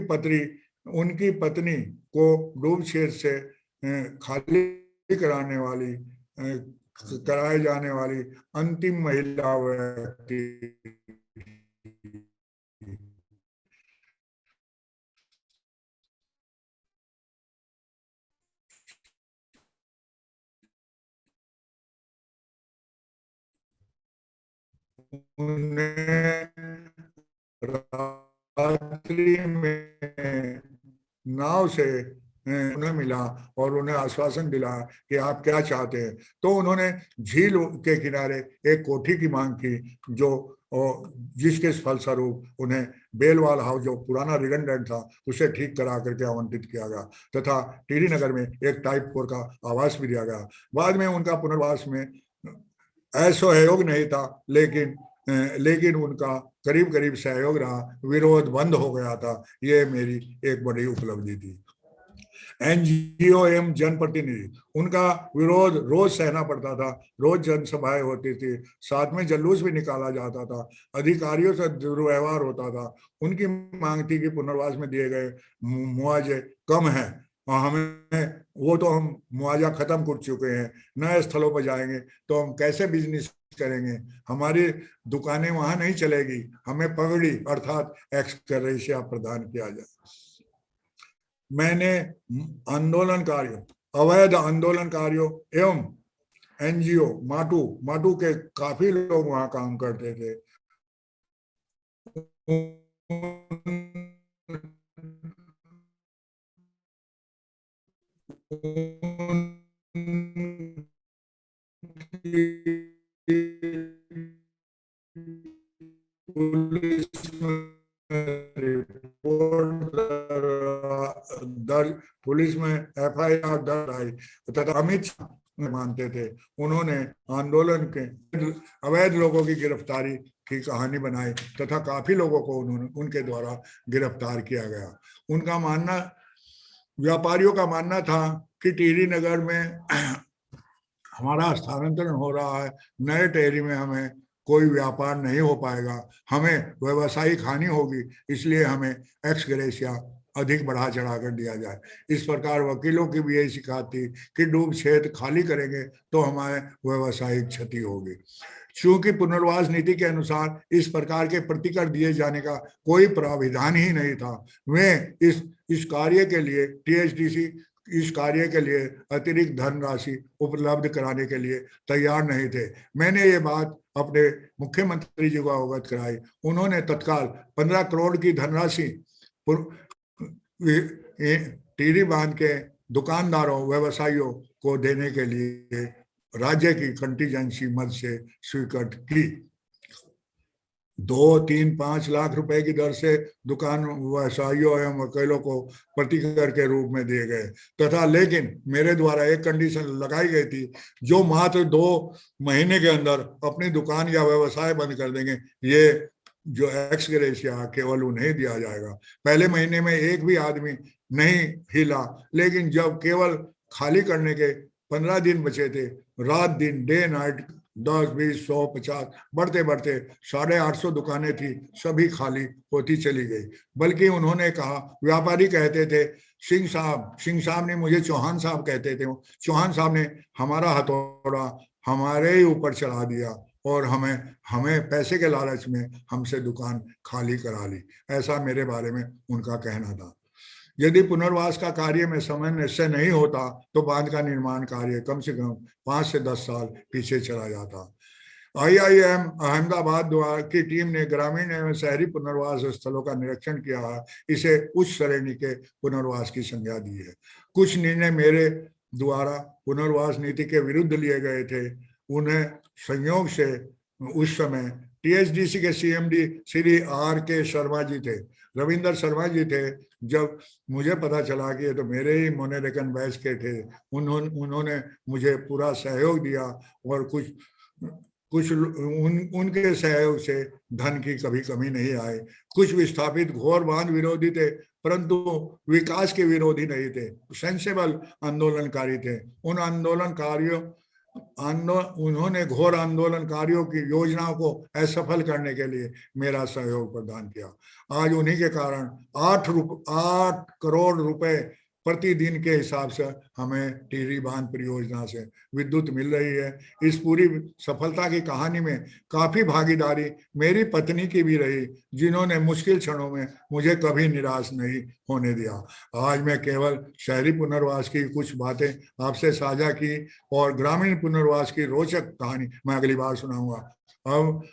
पत्नी को डूबछेद से खाली कराए जाने वाली अंतिम महिला व्यक्ति उन्हें रात्रि में नाव से उन्हें मिला और उन्हें आश्वासन दिला कि आप क्या चाहते हैं। तो उन्होंने झील के किनारे एक कोठी की मांग की, जो जिसके फलस्वरूप उन्हें बेलवाल हाउस, जो पुराना रिडंडेंट था, उसे ठीक करा करके आवंटित किया गया तथा टिहरी नगर में एक टाइप 4 का आवास भी दिया गया। बाद में उनका पुनर्वास में असहयोग नहीं था, लेकिन उनका करीब करीब सहयोग रहा, विरोध बंद हो गया था। ये मेरी एक बड़ी उपलब्धि थी। एनजीओ एवं जनप्रतिनिधि, उनका विरोध रोज सहना पड़ता था, रोज जनसभाएं होती थी, साथ में जुलूस भी निकाला जाता था, अधिकारियों से दुर्व्यवहार होता था। उनकी मांग थी कि पुनर्वास में दिए गए मुआवजे कम है और हमें वो तो हम मुआवजा खत्म कर चुके हैं, नए स्थलों पर जाएंगे तो हम कैसे बिजनेस करेंगे, हमारी दुकानें वहां नहीं चलेगी, हमें पगड़ी अर्थात एक्स ग्रेशिया प्रदान किया जाए। मैंने आंदोलनकारियों, अवैध आंदोलनकारियों एवं एनजीओ माटू के काफी लोग वहां काम करते थे, पुलिस में एफआईआर दर्ज आई तथा अमित शाह मानते थे। उन्होंने आंदोलन के अवैध लोगों की गिरफ्तारी की कहानी बनाई तथा काफी लोगों को उनके द्वारा गिरफ्तार किया गया। उनका मानना, व्यापारियों का मानना था कि टिहरी नगर में हमारा स्थानांतरण हो रहा है, नए टिहरी में हमें कोई व्यापार नहीं हो पाएगा, हमें व्यवसायिक हानि होगी, इसलिए हमें एक्स ग्रेशिया अधिक बढ़ा चढ़ा कर दिया जाए। इस प्रकार वकीलों की भी यही शिकायत थी कि डूब क्षेत्र खाली करेंगे तो हमारे व्यवसायिक क्षति होगी। चूंकि पुनर्वास नीति के अनुसार इस प्रकार के प्रतिकर दिए जाने का कोई प्राविधान ही नहीं था, वे इस कार्य के लिए टीएचडीसी इस कार्य के लिए अतिरिक्त धनराशि उपलब्ध कराने के लिए तैयार नहीं थे। मैंने ये बात अपने मुख्यमंत्री जी को अवगत कराई। उन्होंने तत्काल 15 करोड़ की धनराशि टिहरी बांध के दुकानदारों, व्यवसायियों को देने के लिए राज्य की कंटीजेंसी मद से स्वीकृत की। 2, 3, 5 लाख रुपए की दर से दुकान व्यवसायियों एवं वकीलों को प्रतिकर के रूप में दिए गए तथा लेकिन मेरे द्वारा एक कंडीशन लगाई गई थी, जो मात्र 2 महीने के अंदर अपनी दुकान या व्यवसाय बंद कर देंगे, ये जो एक्स ग्रेशिया केवल उन्हें दिया जाएगा। पहले महीने में एक भी आदमी नहीं हिला, लेकिन जब केवल खाली करने के 15 दिन बचे थे, रात दिन डे नाइट 10, 20, 100, 50 बढ़ते बढ़ते 850 दुकानें थी, सभी खाली होती चली गई। बल्कि उन्होंने कहा, व्यापारी कहते थे, सिंह साहब ने मुझे चौहान साहब कहते थे, चौहान साहब ने हमारा हथौड़ा हमारे ही ऊपर चढ़ा दिया और हमें पैसे के लालच में हमसे दुकान खाली करा ली। ऐसा मेरे बारे में उनका कहना था। यदि पुनर्वास का कार्य में समय निश्चय नहीं होता तो बांध का निर्माण कार्य कम से कम 5 से 10 साल पीछे चला जाता। IIM अहमदाबाद द्वारा की टीम ने ग्रामीण एवं शहरी पुनर्वास स्थलों का निरीक्षण किया है, इसे उच्च श्रेणी के पुनर्वास की संज्ञा दी है। कुछ निर्णय मेरे द्वारा पुनर्वास नीति के विरुद्ध लिए गए थे। उन्हें संयोग से उस समय THDC के CMD श्री RK शर्मा जी थे, रविंदर शर्मा जी थे। जब मुझे पता चला कि ये तो मेरे ही मोनेरेकन बैच के थे, उन्होंने मुझे पूरा सहयोग दिया और कुछ उनके सहयोग से धन की कभी कमी नहीं आई। कुछ विस्थापित घोर बांध विरोधी थे, परंतु विकास के विरोधी नहीं थे, सेंसेबल आंदोलनकारी थे। उन्होंने घोर आंदोलनकारियों की योजनाओं को असफल करने के लिए मेरा सहयोग प्रदान किया। आज उन्हीं के कारण 8 करोड़ रुपए प्रतिदिन के हिसाब से हमें टिहरी बांध परियोजना से विद्युत मिल रही है। इस पूरी सफलता की कहानी में काफी भागीदारी मेरी पत्नी की भी रही, जिन्होंने मुश्किल क्षणों में मुझे कभी निराश नहीं होने दिया। आज मैं केवल शहरी पुनर्वास की कुछ बातें आपसे साझा की और ग्रामीण पुनर्वास की रोचक कहानी मैं अगली बार सुनाऊंगा। अब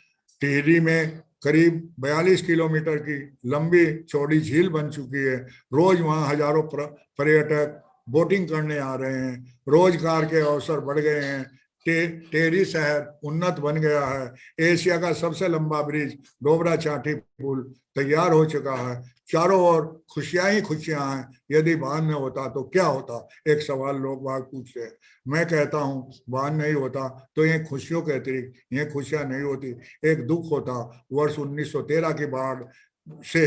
टिहरी में करीब 42 किलोमीटर की लंबी चौड़ी झील बन चुकी है। रोज वहां हजारों पर्यटक बोटिंग करने आ रहे हैं। रोजगार के अवसर बढ़ गए हैं। टेहरी शहर उन्नत बन गया है। एशिया का सबसे लंबा ब्रिज डोबरा चाटी पुल तैयार हो चुका है। चारों ओर खुशियां ही खुशियां हैं। यदि बांध न होता तो क्या होता, एक सवाल लोग बाग पूछते हैं। मैं कहता हूं बांध नहीं होता तो ये खुशियों के अतिरिक्त ये खुशियां नहीं होती, एक दुख होता। वर्ष 1913 की बाढ़ से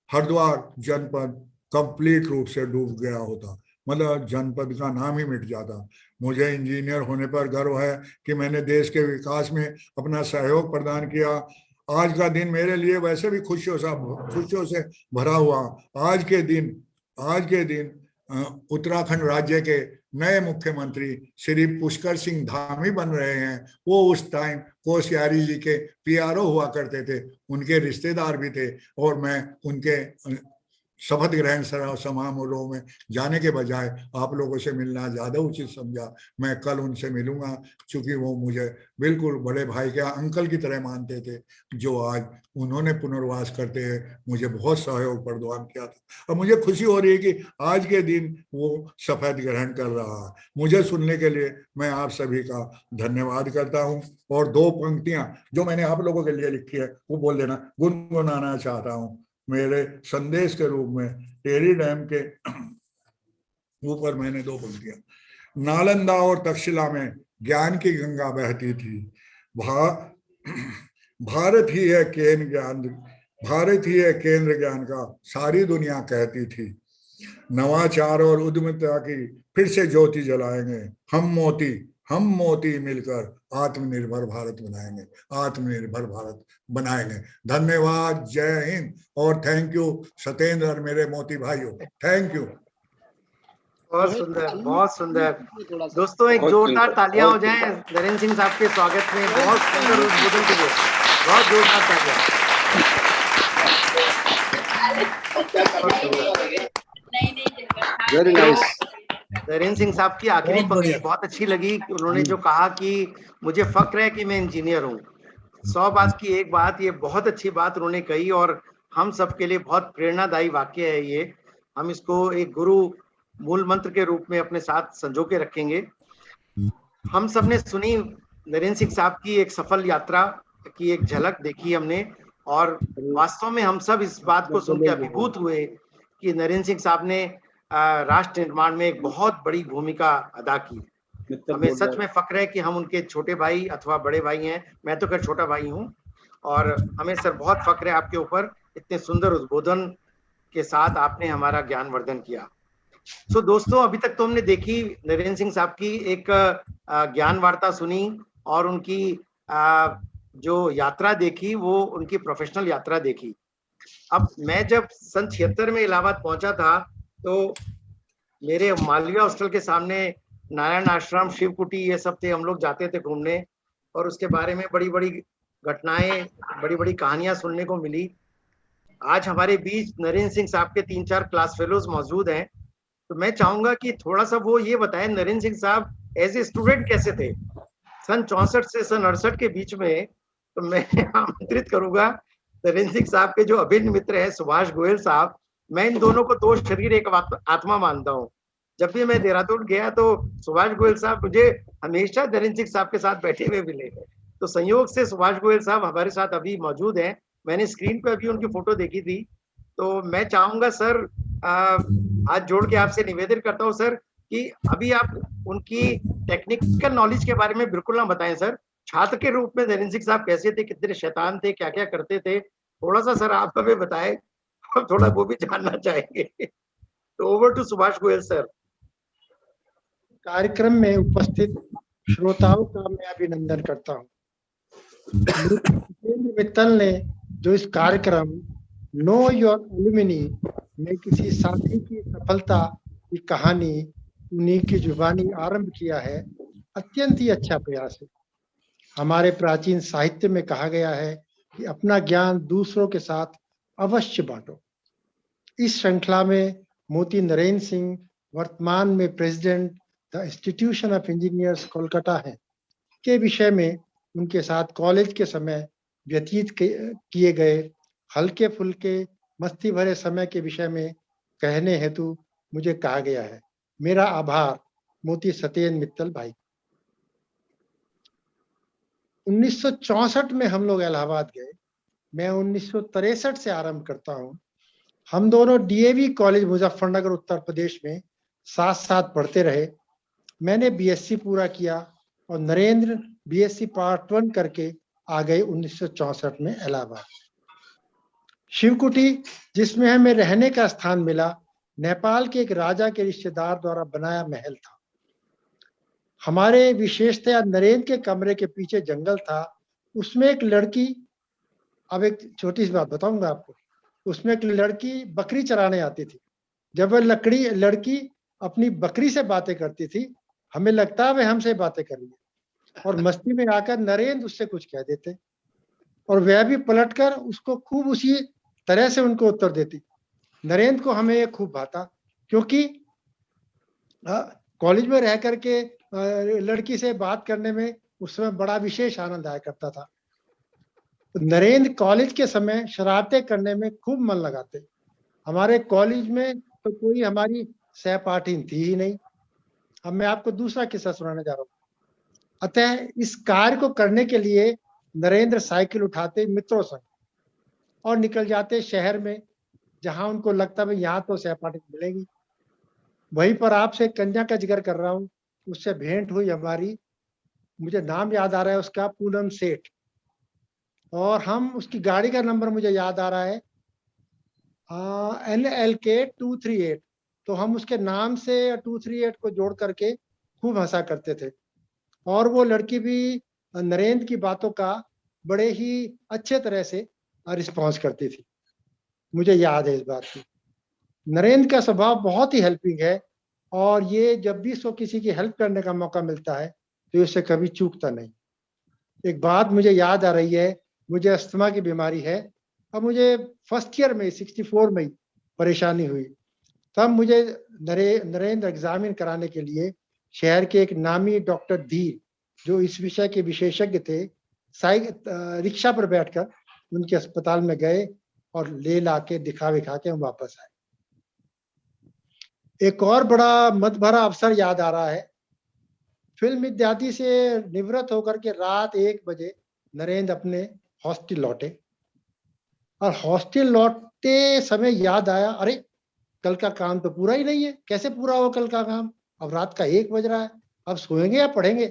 हरिद्वार जनपद कंप्लीट रूप से डूब गया होता, मतलब जनपद का नाम ही मिट जाता। मुझे इंजीनियर होने पर गर्व है कि मैंने देश के विकास में अपना सहयोग प्रदान किया। आज का दिन मेरे लिए वैसे भी खुशियों से भरा हुआ। आज के दिन उत्तराखंड राज्य के नए मुख्यमंत्री श्री पुष्कर सिंह धामी बन रहे हैं। वो उस टाइम कोश्यारी जी के पीआरओ हुआ करते थे, उनके रिश्तेदार भी थे, और मैं उनके शपथ ग्रहण समारोह में जाने के बजाय आप लोगों से मिलना ज्यादा उचित समझा। मैं कल उनसे मिलूंगा, क्योंकि वो मुझे बिल्कुल बड़े भाई के अंकल की तरह मानते थे, जो आज उन्होंने पुनर्वास करते हैं मुझे बहुत सहयोग प्रदान किया था। और मुझे खुशी हो रही है कि आज के दिन वो शपथ ग्रहण कर रहा है। मुझे सुनने के लिए मैं आप सभी का धन्यवाद करता हूँ। और दो पंक्तियां जो मैंने आप लोगों के लिए लिखी है वो बोल देना, गुनगुनाना चाहता हूँ मेरे संदेश के रूप में। टेहरी डैम के ऊपर मैंने दो पंक्तियां। नालंदा और तक्षशिला में ज्ञान की गंगा बहती थी। भारत ही है केंद्र ज्ञान का, सारी दुनिया कहती थी। नवाचार और उद्यमिता की फिर से ज्योति जलाएंगे। हम मोती मिलकर आत्मनिर्भर भारत बनाएंगे। धन्यवाद। जय हिंद और थैंक यू सत्येंद्र और मेरे मोती भाइयों, थैंक यू। बहुत सुंदर, बहुत सुंदर। दोस्तों एक जोरदार तालियां हो जाएं नरेंद्र सिंह साहब के स्वागत में। बहुत सुंदर उद्बोधन के लिए बहुत जोरदार तालियां। Very nice. नरेंद्र सिंह साहब की आखिरी पंक्ति बहुत अच्छी लगी। उन्होंने जो कहा कि मुझे फक्र है कि मैं इंजीनियर हूँ। 100 बात की एक बात, ये बहुत अच्छी बात उन्होंने कही और हम सबके लिए बहुत प्रेरणादायी वाक्य है ये। हम इसको एक गुरु मूल मंत्र के रूप में अपने साथ संजो के रखेंगे। हम सब ने सुनी नरेंद्र सिंह साहब की एक सफल यात्रा की एक झलक देखी हमने, और वास्तव में हम सब इस बात को सुन के अभिभूत हुए कि नरेंद्र सिंह साहब ने राष्ट्र निर्माण में एक बहुत बड़ी भूमिका अदा की। हमें सच में फक्र है कि हम उनके छोटे भाई अथवा बड़े भाई हैं। मैं तो खैर छोटा भाई हूँ, और हमें सर बहुत फक्र है आपके ऊपर। इतने सुंदर उद्बोधन के साथ आपने हमारा ज्ञानवर्धन किया। सो दोस्तों, अभी तक तो हमने देखी नरेंद्र सिंह साहब की एक ज्ञान वार्ता सुनी, और उनकी जो यात्रा देखी वो उनकी प्रोफेशनल यात्रा देखी। अब मैं जब सन 76 में इलाहाबाद पहुंचा था, तो मेरे मालवीय हॉस्टल के सामने नारायण आश्रम, शिव कुटी, ये सब थे। हम लोग जाते थे घूमने, और उसके बारे में बड़ी बड़ी घटनाएं, बड़ी बड़ी कहानियां सुनने को मिली। आज हमारे बीच नरेंद्र सिंह साहब के 3-4 क्लास फेलोज मौजूद हैं, तो मैं चाहूंगा कि थोड़ा सा वो ये बताएं नरेंद्र सिंह साहब एज ए स्टूडेंट कैसे थे सन 64 से सन 68 के बीच में। तो मैं आमंत्रित करूंगा नरेंद्र सिंह साहब के जो अभिन्न मित्र हैं सुभाष गोयल साहब। मैं इन दोनों को दो शरीर एक आत्मा मानता हूँ। जब भी मैं देहरादून गया तो सुभाष गोयल साहब मुझे हमेशा नरेंद्र सिंह साहब के साथ बैठे हुए मिले। तो संयोग से सुभाष गोयल साहब हमारे साथ अभी मौजूद हैं। मैंने स्क्रीन पे अभी उनकी फोटो देखी थी। तो मैं चाहूंगा सर, हाथ जोड़ के आपसे निवेदन करता हूँ सर, कि अभी आप उनकी टेक्निकल नॉलेज के बारे में बिल्कुल ना बताएं सर। छात्र के रूप में नरेंद्र सिंह साहब कैसे थे, कितने शैतान थे, क्या क्या करते थे, थोड़ा सा सर आप हमें बताएं, हम थोड़ा वो भी जानना चाहेंगे। तो over to Subhash Goyal sir. कार्यक्रम में उपस्थित श्रोताओं का मैं अभिनंदन करता हूँ। मित्तल ने जो इस कार्यक्रम नो योर एलुमिनी में किसी साथी की सफलता की कहानी उन्हीं की जुबानी आरंभ किया है, अत्यंत ही अच्छा प्रयास है। हमारे प्राचीन साहित्य में कहा गया है कि अपना ज्ञान दूसरों के साथ अवश्य बांटो। इस श्रृंखला में मोती नरेंद्र सिंह वर्तमान में president the institution of engineers Kolkata है के विषय में उनके साथ कॉलेज के समय व्यतीत किए गए हल्के फुल्के मस्ती भरे समय के विषय में कहने हेतु मुझे कहा गया है। मेरा आभार मोती सत्येंद्र मित्तल भाई। 1964 में हम लोग इलाहाबाद गए। मैं 1963 से आरंभ करता हूँ। हम दोनों डीएवी कॉलेज मुजफ्फरनगर उत्तर प्रदेश में साथ साथ पढ़ते रहे। मैंने बीएससी पूरा किया और नरेंद्र बीएससी पार्ट 1 करके आ गए 1964 में इलाहाबाद। शिवकुटी जिसमें हमें रहने का स्थान मिला, नेपाल के एक राजा के रिश्तेदार द्वारा बनाया महल था। हमारे विशेषतया नरेंद्र के कमरे के पीछे जंगल था। उसमें एक लड़की, अब एक छोटी सी बात बताऊंगा आपको, उसमें एक लड़की बकरी चराने आती थी। जब वह लड़की अपनी बकरी से बातें करती थी, हमें लगता वह हमसे बातें कर रही है, और मस्ती में आकर नरेंद्र उससे कुछ कह देते और वह भी पलटकर उसको खूब उसी तरह से उनको उत्तर देती। नरेंद्र को हमें ये खूब भाता, क्योंकि कॉलेज में रह करके लड़की से बात करने में उस समय बड़ा विशेष आनंद आया करता था। नरेंद्र कॉलेज के समय शरारतें करने में खूब मन लगाते। हमारे कॉलेज में तो कोई हमारी सहपाठी थी ही नहीं। अब मैं आपको दूसरा किस्सा सुनाने जा रहा हूँ। अतः इस कार्य को करने के लिए नरेंद्र साइकिल उठाते मित्रों संग और निकल जाते शहर में, जहां उनको लगता है यहाँ तो सहपाठी मिलेगी। वहीं पर आपसे कन्या का जिक्र कर रहा हूँ, उससे भेंट हुई हमारी। मुझे नाम याद आ रहा है उसका, पूनम सेठ, और हम उसकी गाड़ी का नंबर मुझे याद आ रहा है NLK 238। तो हम उसके नाम से 238 को जोड़ करके खूब हंसा करते थे। और वो लड़की भी नरेंद्र की बातों का बड़े ही अच्छे तरह से रिस्पॉन्स करती थी। मुझे याद है इस बात की। नरेंद्र का स्वभाव बहुत ही हेल्पिंग है, और ये जब भी इसको किसी की हेल्प करने का मौका मिलता है तो इससे कभी चूकता नहीं। एक बात मुझे याद आ रही है, मुझे अस्थमा की बीमारी है। अब मुझे फर्स्ट ईयर में 64 में परेशानी हुई। तब मुझे नरेंद्र एग्जामिन कराने के लिए शहर के एक नामी डॉक्टर धीर, जो इस विषय के विशेषज्ञ थे, रिक्शा पर बैठकर उनके अस्पताल में गए और ले ला के दिखा के हम वापस आए। एक और बड़ा मत भरा अवसर याद आ रहा है। फिल्म इत्यादि से निवृत्त होकर के रात 1 बजे नरेंद्र अपने हॉस्टल लौटे, और हॉस्टल लौटते समय याद आया, अरे कल का काम तो पूरा ही नहीं है। कैसे पूरा हो कल का काम? अब रात का 1 बज रहा है, अब सोएंगे या पढ़ेंगे?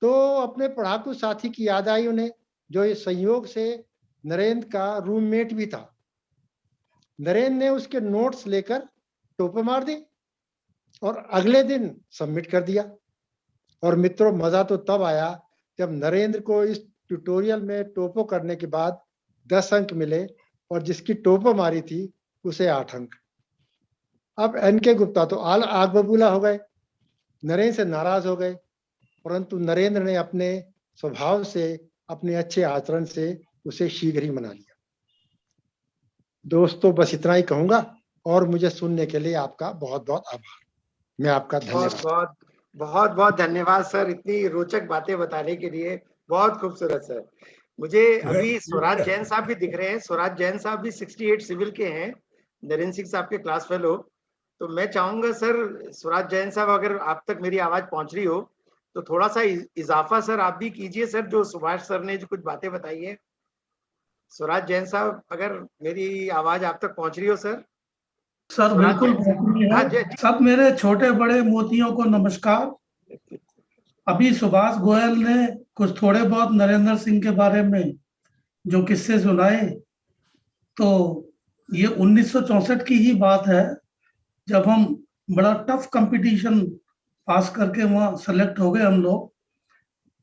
तो अपने पढ़ाकू साथी की याद आई उन्हें, जो इस संयोग से नरेंद्र का रूममेट भी था। नरेंद्र ने उसके नोट्स लेकर टोपे मार दी और अगले दिन सबमिट कर दिया। और मित्रों, मजा तो तब आया जब नरेंद्र को इस ट्यूटोरियल में टोपो करने के बाद 10 अंक मिले, और जिसकी टोपो मारी थी उसे 8 अंक। अब NK गुप्ता तो आग बबूला हो गए, नरेंद्र से नाराज हो गए, परंतु नरेंद्र ने अपने स्वभाव से, अपने अच्छे आचरण से उसे शीघ्र ही मना लिया। दोस्तों, बस इतना ही कहूंगा, और मुझे सुनने के लिए आपका बहुत बहुत आभार। मैं आपका धन्यवाद। बहुत धन्यवाद सर, इतनी रोचक बातें बताने के लिए। बहुत खूबसूरत सर। मुझे अभी स्वराज जैन साहब भी दिख रहे हैं। स्वराज जैन साहब भी 68 सिविल के हैं, नरेंद्र सिंह साहब के क्लास फेलो। तो मैं चाहूंगा सर, स्वराज जैन साहब, अगर आप तक मेरी आवाज पहुंच रही हो तो थोड़ा सा इजाफा सर आप भी कीजिए सर, जो सुभाष सर ने जो कुछ बातें बताई है। स्वराज जैन साहब, अगर मेरी आवाज आप तक पहुंच रही हो सर। सर बिल्कुल है। सब मेरे छोटे बड़े मोतियों को नमस्कार। अभी सुभाष गोयल ने कुछ थोड़े बहुत नरेंद्र सिंह के बारे में जो किस्से सुनाए, तो ये 1964 की ही बात है, जब हम बड़ा टफ कंपटीशन पास करके वहाँ सेलेक्ट हो गए हम लोग।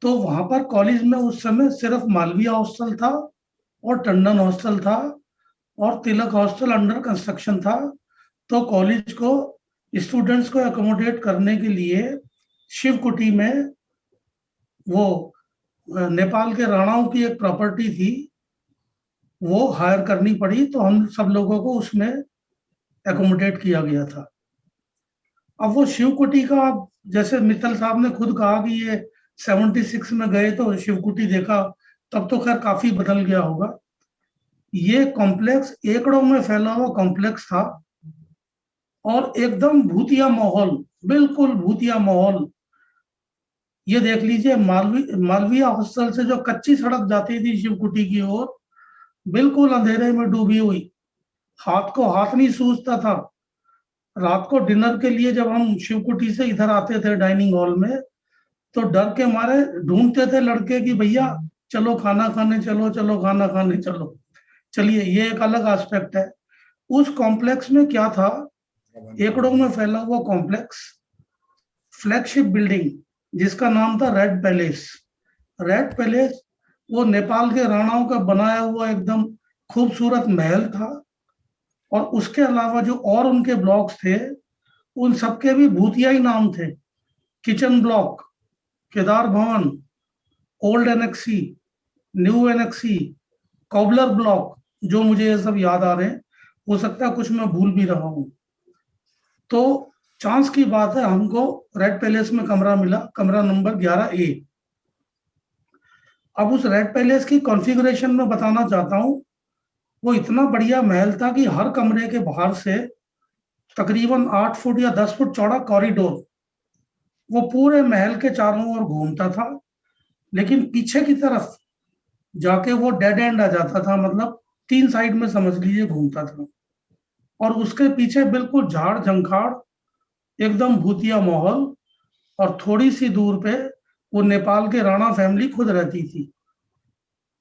तो वहां पर कॉलेज में उस समय सिर्फ मालवीय हॉस्टल था और टंडन हॉस्टल था और तिलक हॉस्टल अंडर कंस्ट्रक्शन था। तो कॉलेज को स्टूडेंट्स को एकोमोडेट करने के लिए शिवकुटी में वो नेपाल के राणाओं की एक प्रॉपर्टी थी, वो हायर करनी पड़ी। तो हम सब लोगों को उसमें एकोमोडेट किया गया था। अब वो शिवकुटी का, जैसे मित्तल साहब ने खुद कहा कि ये 76 में गए तो शिवकुटी देखा, तब तो खैर काफी बदल गया होगा। ये कॉम्प्लेक्स एकड़ों में फैला हुआ कॉम्प्लेक्स था और एकदम भूतिया माहौल, बिल्कुल भूतिया माहौल। ये देख लीजिए, मालवीय हॉस्टल से जो कच्ची सड़क जाती थी शिवकुटी की ओर, बिल्कुल अंधेरे में डूबी हुई, हाथ को हाथ नहीं सूझता था। रात को डिनर के लिए जब हम शिवकुटी से इधर आते थे डाइनिंग हॉल में, तो डर के मारे ढूंढते थे लड़के कि भैया चलो खाना खाने चलो, चलो खाना खाने चलो। चलिए, ये एक अलग एस्पेक्ट है। उस कॉम्प्लेक्स में क्या था, एकड़ों में फैला हुआ कॉम्प्लेक्स, फ्लैगशिप बिल्डिंग जिसका नाम था रेड पैलेस। रेड पैलेस वो नेपाल के राणाओं का बनाया हुआ एकदम खूबसूरत महल था। और उसके अलावा जो और उनके ब्लॉक्स थे, उन सबके भी भूतिया ही नाम थे। किचन ब्लॉक, केदार भवन, old annexe, new annexe, cobbler block, जो मुझे ये सब याद आ रहे हैं, हो सकता है कुछ मैं भूल भी रहा हूं। तो चांस की बात है, हमको रेड पैलेस में कमरा मिला, कमरा नंबर 11A। अब उस रेड पैलेस की कॉन्फ़िगरेशन में बताना चाहता हूं। वो इतना बढ़िया महल था कि हर कमरे के बाहर से तकरीबन 8 फुट या 10 फुट चौड़ा कॉरिडोर वो पूरे महल के चारों ओर घूमता था। लेकिन पीछे की तरफ जाके वो डेड एंड आ जाता था, मतलब 3 साइड में समझ लीजिए घूमता था। और उसके पीछे बिल्कुल झाड़ झंखाड़, एकदम भूतिया माहौल। और थोड़ी सी दूर पे वो नेपाल के राणा फैमिली खुद रहती थी।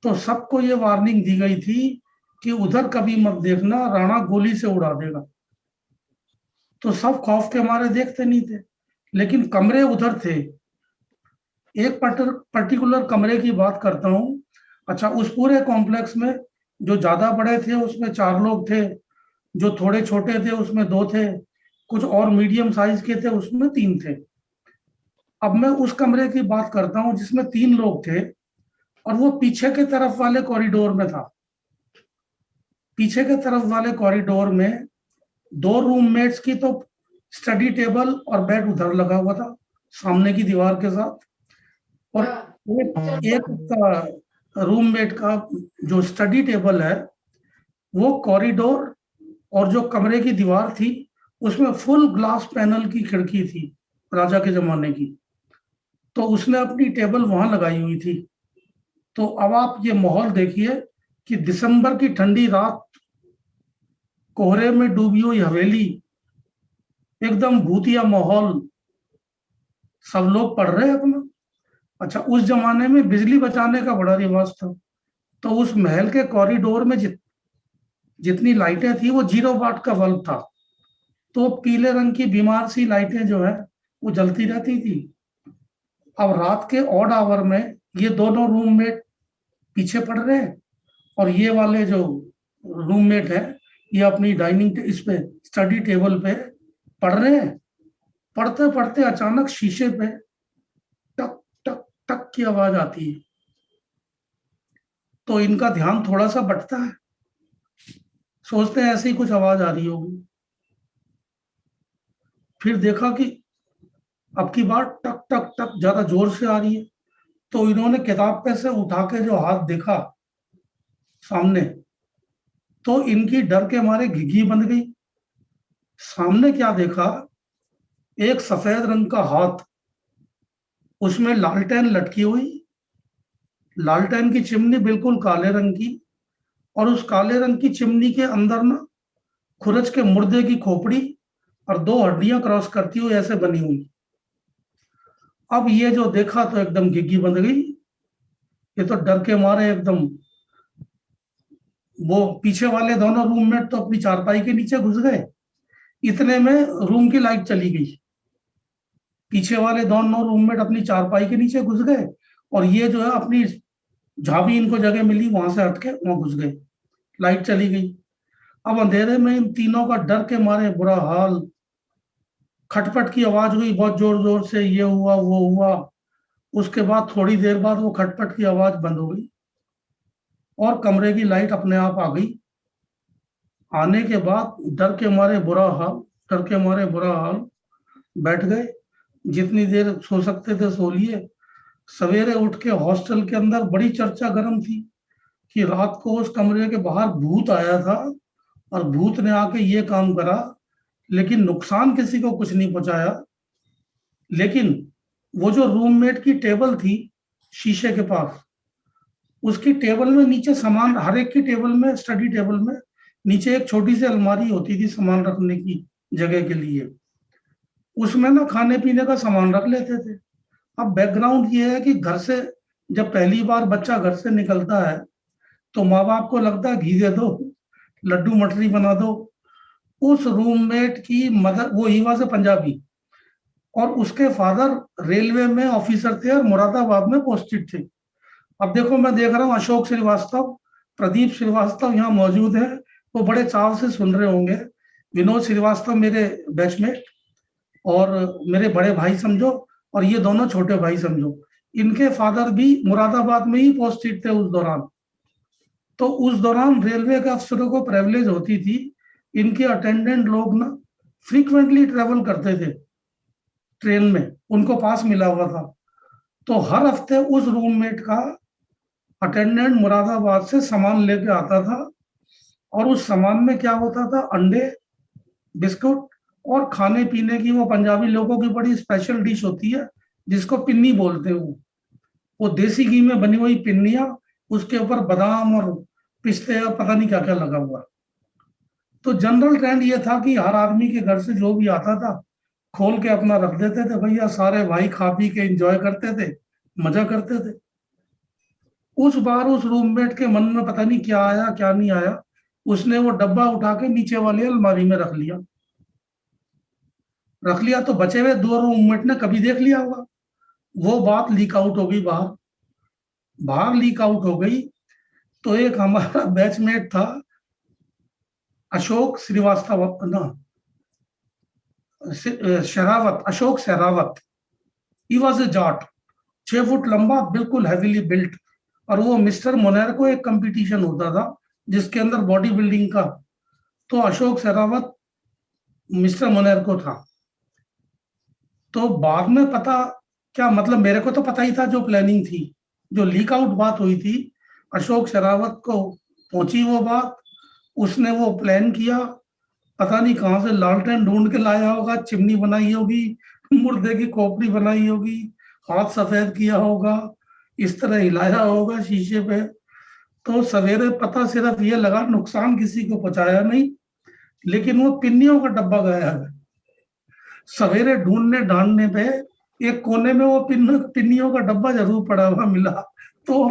तो सबको ये वार्निंग दी गई थी कि उधर कभी मत देखना, राणा गोली से उड़ा देगा। तो सब खौफ के मारे देखते नहीं थे, लेकिन कमरे उधर थे। एक पर्टिकुलर कमरे की बात करता हूँ। अच्छा, उस पूरे कॉम्प्लेक्स में जो ज्यादा बड़े थे उसमें 4 लोग थे, जो थोड़े छोटे थे उसमें 2 थे, कुछ और मीडियम साइज के थे उसमें 3 थे। अब मैं उस कमरे की बात करता हूँ जिसमें 3 लोग थे, और वो पीछे के तरफ वाले कॉरिडोर में था। पीछे के तरफ वाले कॉरिडोर में 2 रूममेट्स की तो स्टडी टेबल और बेड उधर लगा हुआ था सामने की दीवार के साथ, और एक रूममेट का जो स्टडी टेबल है वो कॉरिडोर और जो कमरे की दीवार थी उसमें फुल ग्लास पैनल की खिड़की थी राजा के जमाने की। तो उसने अपनी टेबल वहां लगाई हुई थी। तो अब आप ये माहौल देखिए कि दिसंबर की ठंडी रात, कोहरे में डूबी हुई हवेली, एकदम भूतिया माहौल, सब लोग पढ़ रहे हैं अपना। अच्छा, उस जमाने में बिजली बचाने का बड़ा रिवाज था। तो उस महल के कॉरिडोर में जितनी लाइटें थी वो 0 वाट का बल्ब था। तो पीले रंग की बीमार सी लाइटें जो है वो जलती रहती थी। अब रात के ऑड आवर में ये दोनों रूममेट पीछे पड़ रहे हैं, और ये वाले जो रूममेट है ये अपनी डाइनिंग इस पे स्टडी टेबल पे पढ़ रहे हैं। पढ़ते पढ़ते अचानक शीशे पे टक टक टक की आवाज आती है। तो इनका ध्यान थोड़ा सा बटता है, सोचते हैं ऐसे ही कुछ आवाज आ रही होगी। फिर देखा कि अब की बार टक टक टक ज्यादा जोर से आ रही है। तो इन्होंने किताब पे से उठा के जो हाथ देखा सामने, तो इनकी डर के मारे घिघी बंध गई। सामने क्या देखा, एक सफेद रंग का हाथ, उसमें लालटेन लटकी हुई, लालटेन की चिमनी बिल्कुल काले रंग की, और उस काले रंग की चिमनी के अंदर ना खुरच के मुर्दे की खोपड़ी और 2 हड्डियां क्रॉस करती हुई ऐसे बनी हुई। अब ये जो देखा तो एकदम घिघी बंध गई। ये तो डर के मारे एकदम, वो पीछे वाले दोनों रूममेट तो अपनी चारपाई के नीचे घुस गए। इतने में रूम की लाइट चली गई। पीछे वाले दोनों रूममेट अपनी चारपाई के नीचे घुस गए, और ये जो है अपनी जहां भी इनको जगह मिली वहां से हटके वहां घुस गए। लाइट चली गई। अब अंधेरे में इन तीनों का डर के मारे बुरा हाल। खटपट की आवाज हुई बहुत जोर जोर से, ये हुआ वो हुआ। उसके बाद थोड़ी देर बाद वो खटपट की आवाज बंद हो गई और कमरे की लाइट अपने आप आ गई। आने के बाद डर के मारे बुरा हाल, डर के मारे बुरा हाल, बैठ गए। जितनी देर सो सकते थे सो लिए। सवेरे उठ के हॉस्टल के अंदर बड़ी चर्चा गर्म थी कि रात को उस कमरे के बाहर भूत आया था और भूत ने आके ये काम करा, लेकिन नुकसान किसी को कुछ नहीं पहुंचाया। लेकिन वो जो रूममेट की टेबल थी शीशे के पास, उसकी टेबल में नीचे सामान, हर एक की टेबल में, स्टडी टेबल में नीचे एक छोटी सी अलमारी होती थी सामान रखने की जगह के लिए। उसमें ना खाने पीने का सामान रख लेते थे। अब बैकग्राउंड ये है कि घर से जब पहली बार बच्चा घर से निकलता है तो माँ बाप को लगता है घी दे दो, लड्डू मठरी बना दो। उस रूममेट की मदर, वो ही से पंजाबी, और उसके फादर रेलवे में ऑफिसर थे और मुरादाबाद में पोस्टेड थे। अब देखो, मैं देख रहा हूँ अशोक श्रीवास्तव, प्रदीप श्रीवास्तव यहाँ मौजूद है, वो बड़े चाव से सुन रहे होंगे। विनोद श्रीवास्तव मेरे बैचमेट और मेरे बड़े भाई समझो, और ये दोनों छोटे भाई समझो। इनके फादर भी मुरादाबाद में ही पोस्टेड थे उस दौरान। तो उस दौरान रेलवे के अफसरों को प्रिविलेज होती थी, इनके अटेंडेंट लोग ना फ्रीक्वेंटली ट्रेवल करते थे ट्रेन में, उनको पास मिला हुआ था। तो हर हफ्ते उस रूममेट का अटेंडेंट मुरादाबाद से सामान लेके आता था, और उस सामान में क्या होता था, अंडे, बिस्कुट और खाने पीने की वो पंजाबी लोगों की बड़ी स्पेशल डिश होती है जिसको पिन्नी बोलते हैं। वो देसी घी में बनी हुई पिन्नियां, उसके ऊपर बादाम और पिस्ते और पता नहीं क्या क्या लगा हुआ। तो जनरल ट्रेंड ये था कि हर आदमी के घर से जो भी आता था खोल के अपना रख देते थे भैया, सारे भाई खा पी के एंजॉय करते थे, मजा करते थे। उस बार उस रूममेट के मन में पता नहीं क्या आया क्या नहीं आया, उसने वो डब्बा उठा के नीचे वाली अलमारी में रख लिया। तो बचे हुए 2 रूममेट ने कभी देख लिया होगा। वो बात लीक आउट हो गई, बाहर लीक आउट हो गई। तो एक हमारा बैचमेट था अशोक श्रीवास्तव, ना Sherawat, Ashok Sherawat, he was a Jat, 6 foot लंबा, बिल्कुल हैवीली बिल्ट। और वो मिस्टर मोनेर को एक कंपटीशन होता था जिसके अंदर बॉडी बिल्डिंग का, तो अशोक शेरावत मिस्टर मोनेर को था। तो बाद में पता, क्या मतलब, मेरे को तो पता ही था जो प्लानिंग थी, जो लीक आउट बात हुई थी, अशोक शेरावत को पहुंची वो बात, उसने वो प्लान किया, पता नहीं कहां से लालटेन ढूंढ के लाया होगा, चिमनी बनाई होगी, मुर्दे की खोपड़ी बनाई होगी, हाथ सफेद किया होगा, इस तरह हिलाया होगा शीशे पे। तो सवेरे पता सिर्फ ये लगा, नुकसान किसी को पहुंचाया नहीं, लेकिन वो पिन्नियों का डब्बा गया है। सवेरे ढूंढने ढांढने पे एक कोने में वो पिन्नियों का डब्बा जरूर पड़ा हुआ मिला। तो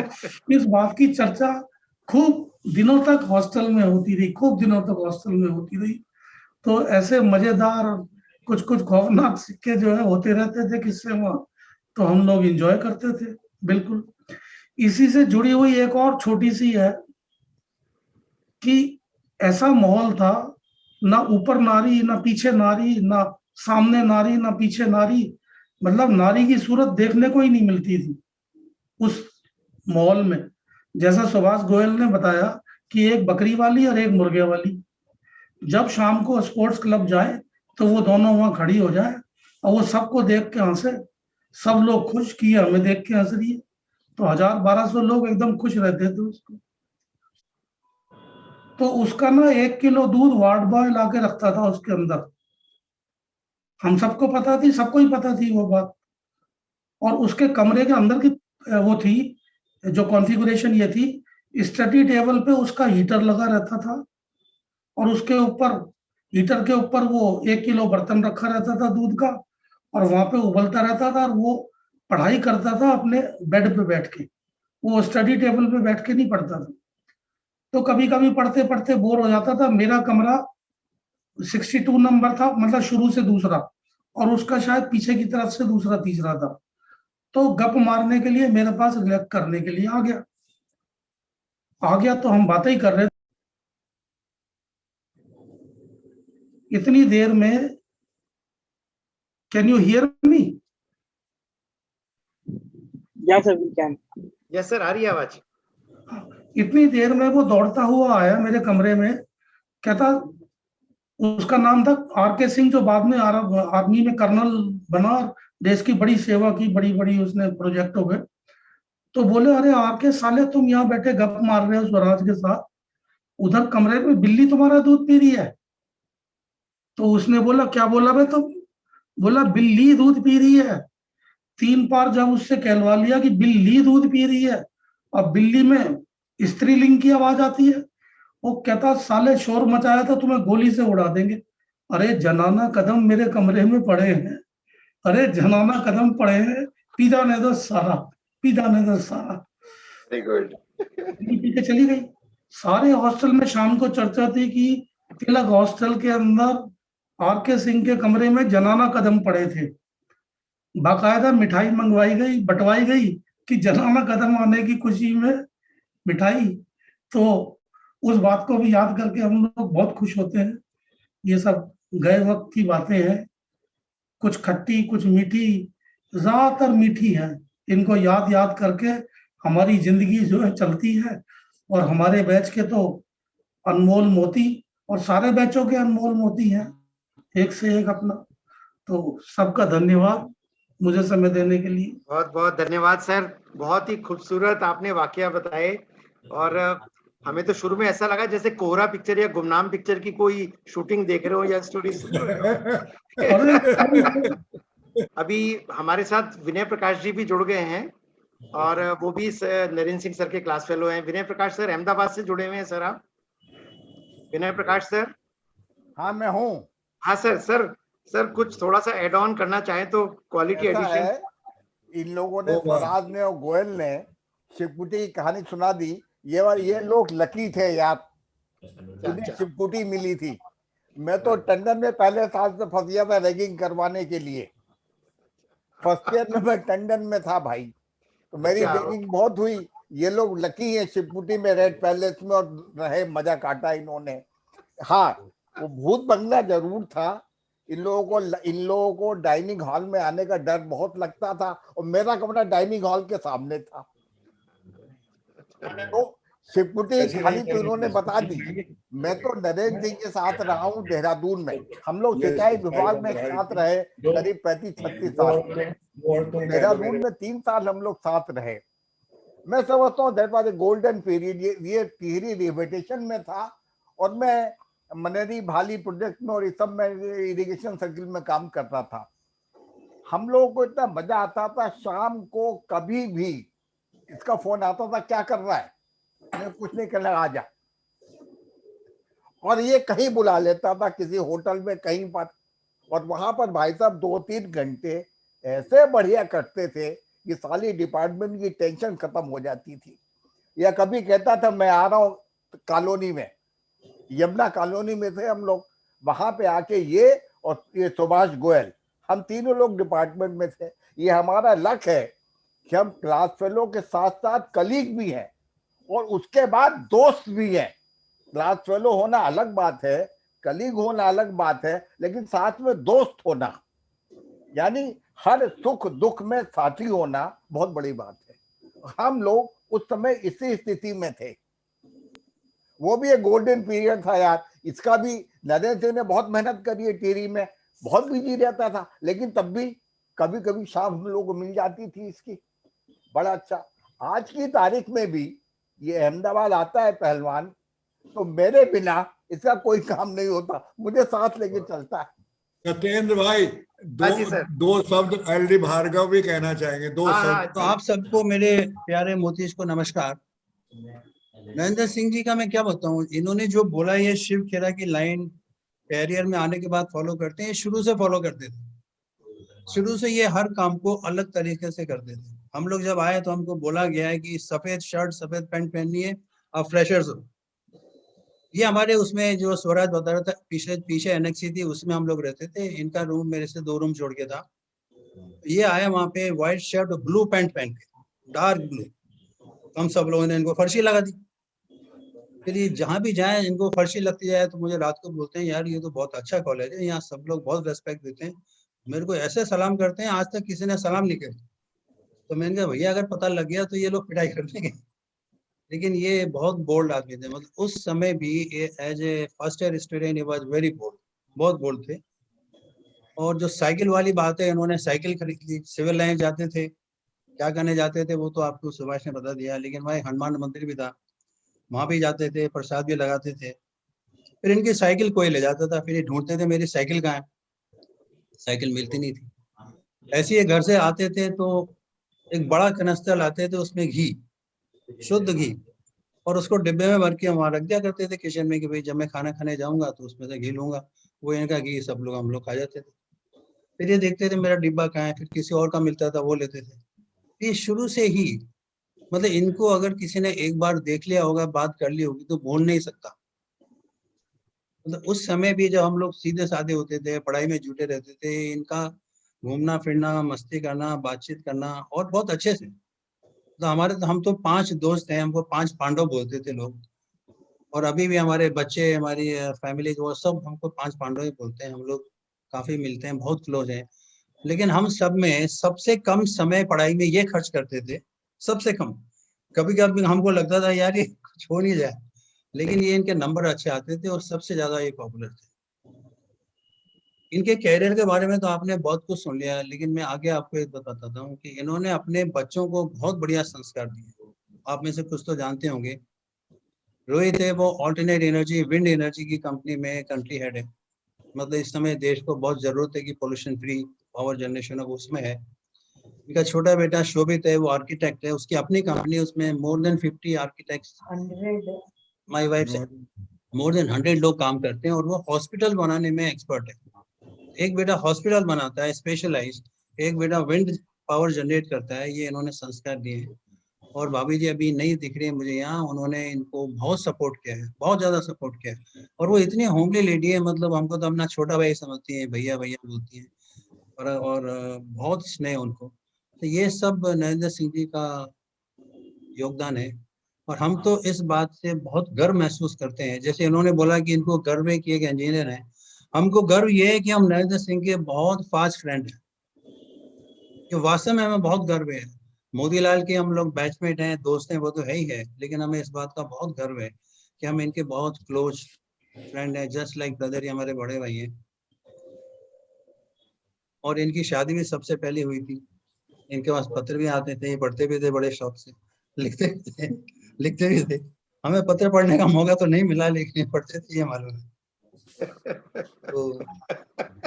इस बात की चर्चा खूब दिनों तक हॉस्टल में होती रही, खूब दिनों तक हॉस्टल में होती रही। तो ऐसे मजेदार कुछ कुछ खौफनाक सिक्के जो है होते रहते थे किस्से वहां, तो हम लोग एंजॉय करते थे बिल्कुल। इसी से जुड़ी हुई एक और छोटी सी है कि ऐसा माहौल था, ना ऊपर नारी ना पीछे नारी, ना सामने नारी ना पीछे नारी, मतलब नारी की सूरत देखने को ही नहीं मिलती थी उस माहौल में। जैसा सुभाष गोयल ने बताया कि एक बकरी वाली और एक मुर्गे वाली, जब शाम को स्पोर्ट्स क्लब जाए तो वो दोनों वहां खड़ी हो जाए और वो सबको देख के हंसे, सब लोग खुश कि हमें देख के हंस रही है। तो 1000-1200 लोग एकदम खुश रहते थे उसको। तो उसका ना 1 किलो दूध वार्ड बॉय ला के रखता था उसके अंदर। हम सबको पता थी, सबको ही पता थी वो बात। और उसके कमरे के अंदर की वो थी जो कॉन्फ़िगरेशन ये थी, स्टडी टेबल पे उसका हीटर लगा रहता था और उसके ऊपर, हीटर के ऊपर वो 1 किलो बर्तन रखा रहता था दूध का, और वहां पे उबलता रहता था और वो पढ़ाई करता था अपने बेड पे बैठ के। वो स्टडी टेबल पे बैठ के नहीं पढ़ता था। तो कभी कभी पढ़ते पढ़ते बोर हो जाता था। मेरा कमरा 62 नंबर था, मतलब शुरू से दूसरा, और उसका शायद पीछे की तरफ से दूसरा तीसरा था। तो गप मारने के लिए मेरे पास रिलैक्स करने के लिए आ गया तो हम बातें ही कर रहे थे। इतनी देर में, can you hear me? Yes sir, we can. Yes sir, आ रही है आवाज। इतनी देर में वो दौड़ता हुआ आया मेरे कमरे में, कहता, उसका नाम था आर के सिंह, जो बाद में आर्मी में कर्नल बना और देश की बड़ी सेवा की, बड़ी बड़ी उसने प्रोजेक्टों पे। तो बोले अरे आके साले तुम यहाँ बैठे गप मार रहे हो स्वराज के साथ, उधर कमरे में बिल्ली तुम्हारा दूध पी रही है। तो उसने बोला क्या बोला बे तुम? बोला बिल्ली दूध पी रही है। 3 बार जब उससे कहलवा लिया कि बिल्ली दूध पी रही है, अब बिल्ली में स्त्रीलिंग की आवाज आती है, वो कहता साले शोर मचाया था, तुम्हें गोली से उड़ा देंगे। अरे जनाना कदम मेरे कमरे में पड़े हैं, अरे जनाना कदम पड़े हैं, पी जाने दो सारा, पी जाने दो सारा। Very good. पी के चली गई। सारे हॉस्टल में शाम को चर्चा थी कि तिलक हॉस्टल के अंदर आर.के. सिंह के कमरे में जनाना कदम पड़े थे। बाकायदा मिठाई मंगवाई गई, बंटवाई गई कि जनाना कदम आने की खुशी में मिठाई। तो उस बात को भी याद करके हम लोग बहुत खुश होते हैं। ये सब गए वक्त की बातें हैं, कुछ खट्टी कुछ मीठी, ज्यादातर मीठी है। इनको याद याद करके हमारी जिंदगी जो है चलती है। और हमारे बैच के तो अनमोल मोती, और सारे बैचों के अनमोल मोती हैं, एक से एक अपना। तो सबका धन्यवाद मुझे समय देने के लिए। बहुत बहुत धन्यवाद सर, बहुत ही खूबसूरत आपने वाकया बताए। और हमें तो शुरू में ऐसा लगा जैसे कोहरा पिक्चर या गुमनाम पिक्चर की कोई शूटिंग देख रहे हो या स्टोरी सुन रहे हो। अभी हमारे साथ विनय प्रकाश जी भी जुड़ गए हैं, और वो भी नरेंद्र सिंह सर के क्लास फेलो हैं। विनय प्रकाश सर अहमदाबाद से जुड़े हुए हैं सर। आप विनय प्रकाश सर? हाँ मैं हूँ। हाँ सर कुछ थोड़ा सा ऐड ऑन करना चाहें तो क्वालिटी एडिशन। इन लोगों ने, स्वराज ने और गोयल ने शिवपुटी की कहानी सुना दी। ये लोग लकी थे यार, इन्हें शिवपुटी मिली थी। मैं तो टंडन में पहले साल से फंस गया था रैगिंग करवाने के लिए। फर्स्ट ईयर में मैं टंडन में था भाई, तो मेरी रैगिंग बहुत हुई। ये लोग लकी हैं, शिवपुटी में रेड पैलेस में और रहे, मजा काटा इन्होंने। हाँ, वो भूत बंगला जरूर था। इन लोगों को डाइनिंग हॉल में आने का डर बहुत लगता था, और मेरा कमरा डाइनिंग हॉल के सामने था। तो शिवपुटी खाली तो इन्होंने बता दी। मैं तो नरेंद्र सिंह के साथ रहा हूँ देहरादून में। हम लोग सिंचाई विभाग में साथ रहे करीब 35-36 साल। देहरादून में 3 साल हम लोग साथ रहे। मैं समझता हूँ that was a golden period. ये टिहरी रिहेबिलिटेशन में था, और मैं मनेरी भाली प्रोजेक्ट में और इस सब में इरिगेशन सर्किल में काम करता था। हम लोगों को इतना मजा आता था, शाम को कभी भी इसका फोन आता था, क्या कर रहा है? मैं कुछ नहीं करना, आ जा। और ये कहीं बुला लेता था, किसी होटल में कहीं पर, और वहां पर भाई साहब 2-3 घंटे ऐसे बढ़िया कटते थे कि सारी डिपार्टमेंट की टेंशन खत्म हो जाती थी। या कभी कहता था मैं आ रहा हूँ कॉलोनी में, यमुना कॉलोनी में थे हम लोग, वहां पे आके ये और ये सुभाष गोयल, हम तीनों लोग डिपार्टमेंट में थे। ये हमारा लक है कि हम क्लास फेलो के साथ साथ कलीग भी हैं, और उसके बाद दोस्त भी हैं। क्लास फेलो होना अलग बात है, कलीग होना अलग बात है, लेकिन साथ में दोस्त होना, यानी हर सुख दुख में साथी होना बहुत बड़ी बात है। हम लोग उस समय इसी स्थिति में थे। वो भी एक गोल्डन पीरियड था यार। इसका भी नरेंद्र सिंह ने बहुत मेहनत करी है टिहरी में, बहुत बिजी रहता था, लेकिन तब भी कभी कभी शाम हम लोग को मिल जाती थी इसकी। बड़ा अच्छा। आज की तारीख में भी ये अहमदाबाद आता है पहलवान, तो मेरे बिना इसका कोई काम नहीं होता, मुझे साथ लेके चलता है। सत्येंद्र भाई, दो शब्द एलडी भार्गव भी कहना चाहेंगे, 2 शब्द। तो आप सबको मेरे प्यारे मोतीश को नमस्कार। नरेंद्र सिंह जी का मैं क्या बताऊं, इन्होंने जो बोला, ये शिव खेरा की लाइन कैरियर में आने के बाद फॉलो करते हैं, शुरू से फॉलो करते थे। शुरू से ये हर काम को अलग तरीके से करते थे। हम लोग जब आए तो हमको बोला गया है कि सफेद शर्ट सफेद पैंट पहननी है, आप फ्रेशर्स हो। ये हमारे उसमें जो स्वराज बता रहा था, पीछे एनेक्सी थी, उसमें हम लोग रहते थे। इनका रूम मेरे से 2 रूम छोड़ के था। ये आया वहां पे व्हाइट शर्ट और ब्लू पैंट पहन के, डार्क ब्लू। हम सब लोगों ने इनको फर्शी लगा दी। फिर ये जहाँ भी जाए इनको फर्शी लगती जाए, तो मुझे रात को बोलते हैं यार ये तो बहुत अच्छा कॉलेज है, यहाँ सब लोग बहुत रेस्पेक्ट देते हैं, मेरे को ऐसे सलाम करते हैं, आज तक किसी ने सलाम नहीं किया। तो मैंने कहा भैया अगर पता लग गया तो ये लोग पिटाई कर देंगे। लेकिन ये बहुत बोल्ड आदमी थे, मतलब उस समय भी as a first year student ही वाज वेरी बोल्ड, बहुत बोल्ड थे। और जो साइकिल वाली बात है, इन्होंने साइकिल खरीद ली। सिविल लाइन जाते थे, क्या करने जाते थे वो तो आपको सुभाष ने बता दिया, लेकिन वहाँ एक हनुमान मंदिर भी था, वहां भी जाते थे, प्रसाद भी लगाते थे। फिर इनकी साइकिल कोई ले जाता था, फिर ये ढूंढते थे मेरी साइकिल कहाँ है, साइकिल मिलती नहीं थी। ऐसे ही घर से आते थे तो एक बड़ा कनस्तर लाते थे, उसमें घी, शुद्ध घी, और उसको डिब्बे में भर के वहां रख दिया करते थे किचन में कि भाई जब मैं खाना खाने जाऊंगा तो उसमें से घी लूंगा। वो इनका घी सब लोग, हम लोग खा जाते थे। फिर ये देखते थे मेरा डिब्बा कहाँ है, फिर किसी और का मिलता था वो लेते थे। ये शुरू से ही मतलब इनको अगर किसी ने एक बार देख लिया होगा, बात कर ली होगी, तो भूल नहीं सकता। मतलब उस समय भी जब हम लोग सीधे साधे होते थे, पढ़ाई में जुटे रहते थे, इनका घूमना फिरना, मस्ती करना, बातचीत करना, और बहुत अच्छे से। तो हम तो 5 दोस्त हैं, हमको 5 पांडव बोलते थे लोग, और अभी भी हमारे बच्चे, हमारी फैमिली, वो सब हमको 5 पांडव ही बोलते हैं। हम लोग काफी मिलते हैं, बहुत क्लोज हैं। लेकिन हम सब में सबसे कम समय पढ़ाई में ये खर्च करते थे, सबसे कम। कभी कभी हमको लगता था यार ये कुछ हो नहीं जाए, लेकिन ये इनके नंबर अच्छे आते थे और सबसे ज्यादा ये पॉपुलर थे। इनके कैरियर के बारे में तो आपने बहुत कुछ सुन लिया, लेकिन मैं आगे आपको एक बताता हूँ कि इन्होंने अपने बच्चों को बहुत बढ़िया संस्कार दिए। आप में से कुछ तो जानते होंगे, रोहित है, वो ऑल्टरनेट एनर्जी, विंड एनर्जी की कंपनी में कंट्री हेड है। मतलब इस समय देश को बहुत जरूरत है कि पोल्यूशन फ्री पावर जनरेशन अब उसमें है। इनका छोटा बेटा शोभित है, वो आर्किटेक्ट है, उसकी अपनी कंपनी, उसमें more than 50 architects, my wife से मोर देन 100 लोग काम करते हैं, और वो हॉस्पिटल बनाने में एक्सपर्ट है। एक बेटा हॉस्पिटल बनाता है स्पेशलाइज्ड, एक बेटा विंड पावर जनरेट करता है। ये इन्होंने संस्कार दिए हैं। और भाभी जी अभी नहीं दिख रही है मुझे यहाँ, उन्होंने इनको बहुत सपोर्ट किया है, बहुत ज्यादा सपोर्ट किया है। और वो इतनी होमली लेडी है, मतलब हमको तो अपना छोटा भाई समझती है, भैया भैया बोलती है, और बहुत स्नेह उनको। तो ये सब नरेंद्र सिंह जी का योगदान है। और हम तो इस बात से बहुत गर्व महसूस करते हैं, जैसे इन्होंने बोला कि इनको गर्व है कि एक इंजीनियर है, हमको गर्व ये है कि हम नरेंद्र सिंह के बहुत फास्ट फ्रेंड हैं, जो वास्तव में हमें बहुत गर्व है। मोतीलाल के हम लोग बैचमेट हैं, दोस्त हैं, वो तो है ही है, लेकिन हमें इस बात का बहुत गर्व है कि हम इनके बहुत क्लोज फ्रेंड हैं, जस्ट लाइक ब्रदर। ही हमारे बड़े भाई हैं, और इनकी शादी भी सबसे पहले हुई थी। इनके पास पत्र भी आते थे, ये पढ़ते भी थे बड़े शौक से, लिखते भी थे, लिखते भी थे। हमें पत्र पढ़ने का मौका तो नहीं मिला, लेकिन पढ़ते थे, ये मालूम है। तो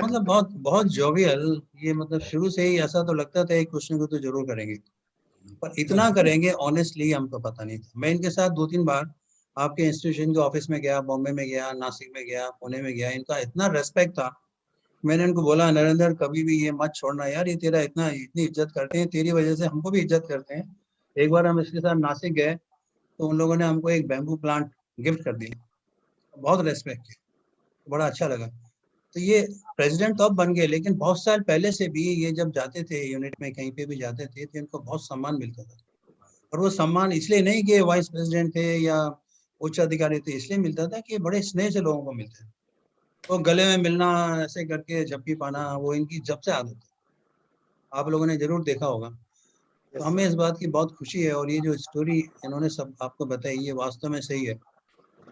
मतलब बहुत बहुत जोवियल, ये मतलब शुरू से ही ऐसा तो लगता था कुछ न कुछ तो जरूर करेंगे, पर इतना करेंगे ऑनेस्टली हमको पता नहीं था। मैं इनके साथ 2-3 बार आपके इंस्टीट्यूशन के ऑफिस में गया, बॉम्बे में गया, नासिक में गया, पुणे में गया। इनका इतना रेस्पेक्ट था, मैंने इनको बोला नरेंद्र कभी भी ये मत छोड़ना यार, ये तेरा इतनी इज्जत करते हैं, तेरी वजह से हमको भी इज्जत करते हैं। एक बार हम इसके साथ नासिक गए तो उन लोगों ने हमको एक बैम्बू प्लांट गिफ्ट कर दिया, बहुत रेस्पेक्ट किया, बड़ा अच्छा लगा। तो ये प्रेसिडेंट तो अब बन गए, लेकिन बहुत साल पहले से भी ये जब जाते थे यूनिट में, कहीं पे भी जाते थे, तो इनको बहुत सम्मान मिलता था। और वो सम्मान इसलिए नहीं कि वाइस प्रेसिडेंट थे या उच्च अधिकारी थे, इसलिए मिलता था कि बड़े स्नेह से लोगों को मिलते थे। वो गले में मिलना, ऐसे करके झपकी पाना, वो इनकी जब से आदत है, आप लोगों ने जरूर देखा होगा। तो हमें इस बात की बहुत खुशी है। और ये जो स्टोरी इन्होंने सब आपको बताई, ये वास्तव में सही है।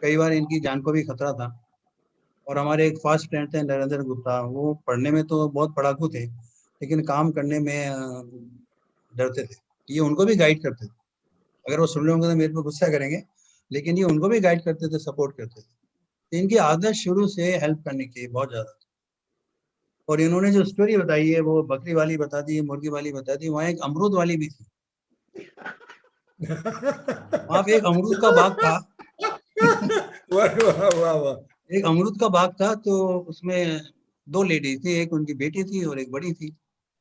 कई बार इनकी जान को भी खतरा था। और हमारे एक फास्ट फ्रेंड थे नरेंद्र गुप्ता, वो पढ़ने में तो बहुत पढ़ाकू थे, लेकिन काम करने में डरते थे। ये उनको भी गाइड करते थे, अगर वो सुन रहे होंगे तो मेरे पे गुस्सा करेंगे, लेकिन ये उनको भी गाइड करते थे, सपोर्ट करते थे। तो इनकी आदत शुरू से हेल्प करने की बहुत ज्यादा। और इन्होंने जो स्टोरी बताई है, वो बकरी वाली बता दी, मुर्गी वाली बता दी, वहाँ एक अमरूद वाली भी थी। वहाँ पे एक अमरूद का बाग था। वाह वाह वाह वाह। एक अमरूद का बाग था, तो उसमें 2 लेडी थी, एक उनकी बेटी थी और एक बड़ी थी।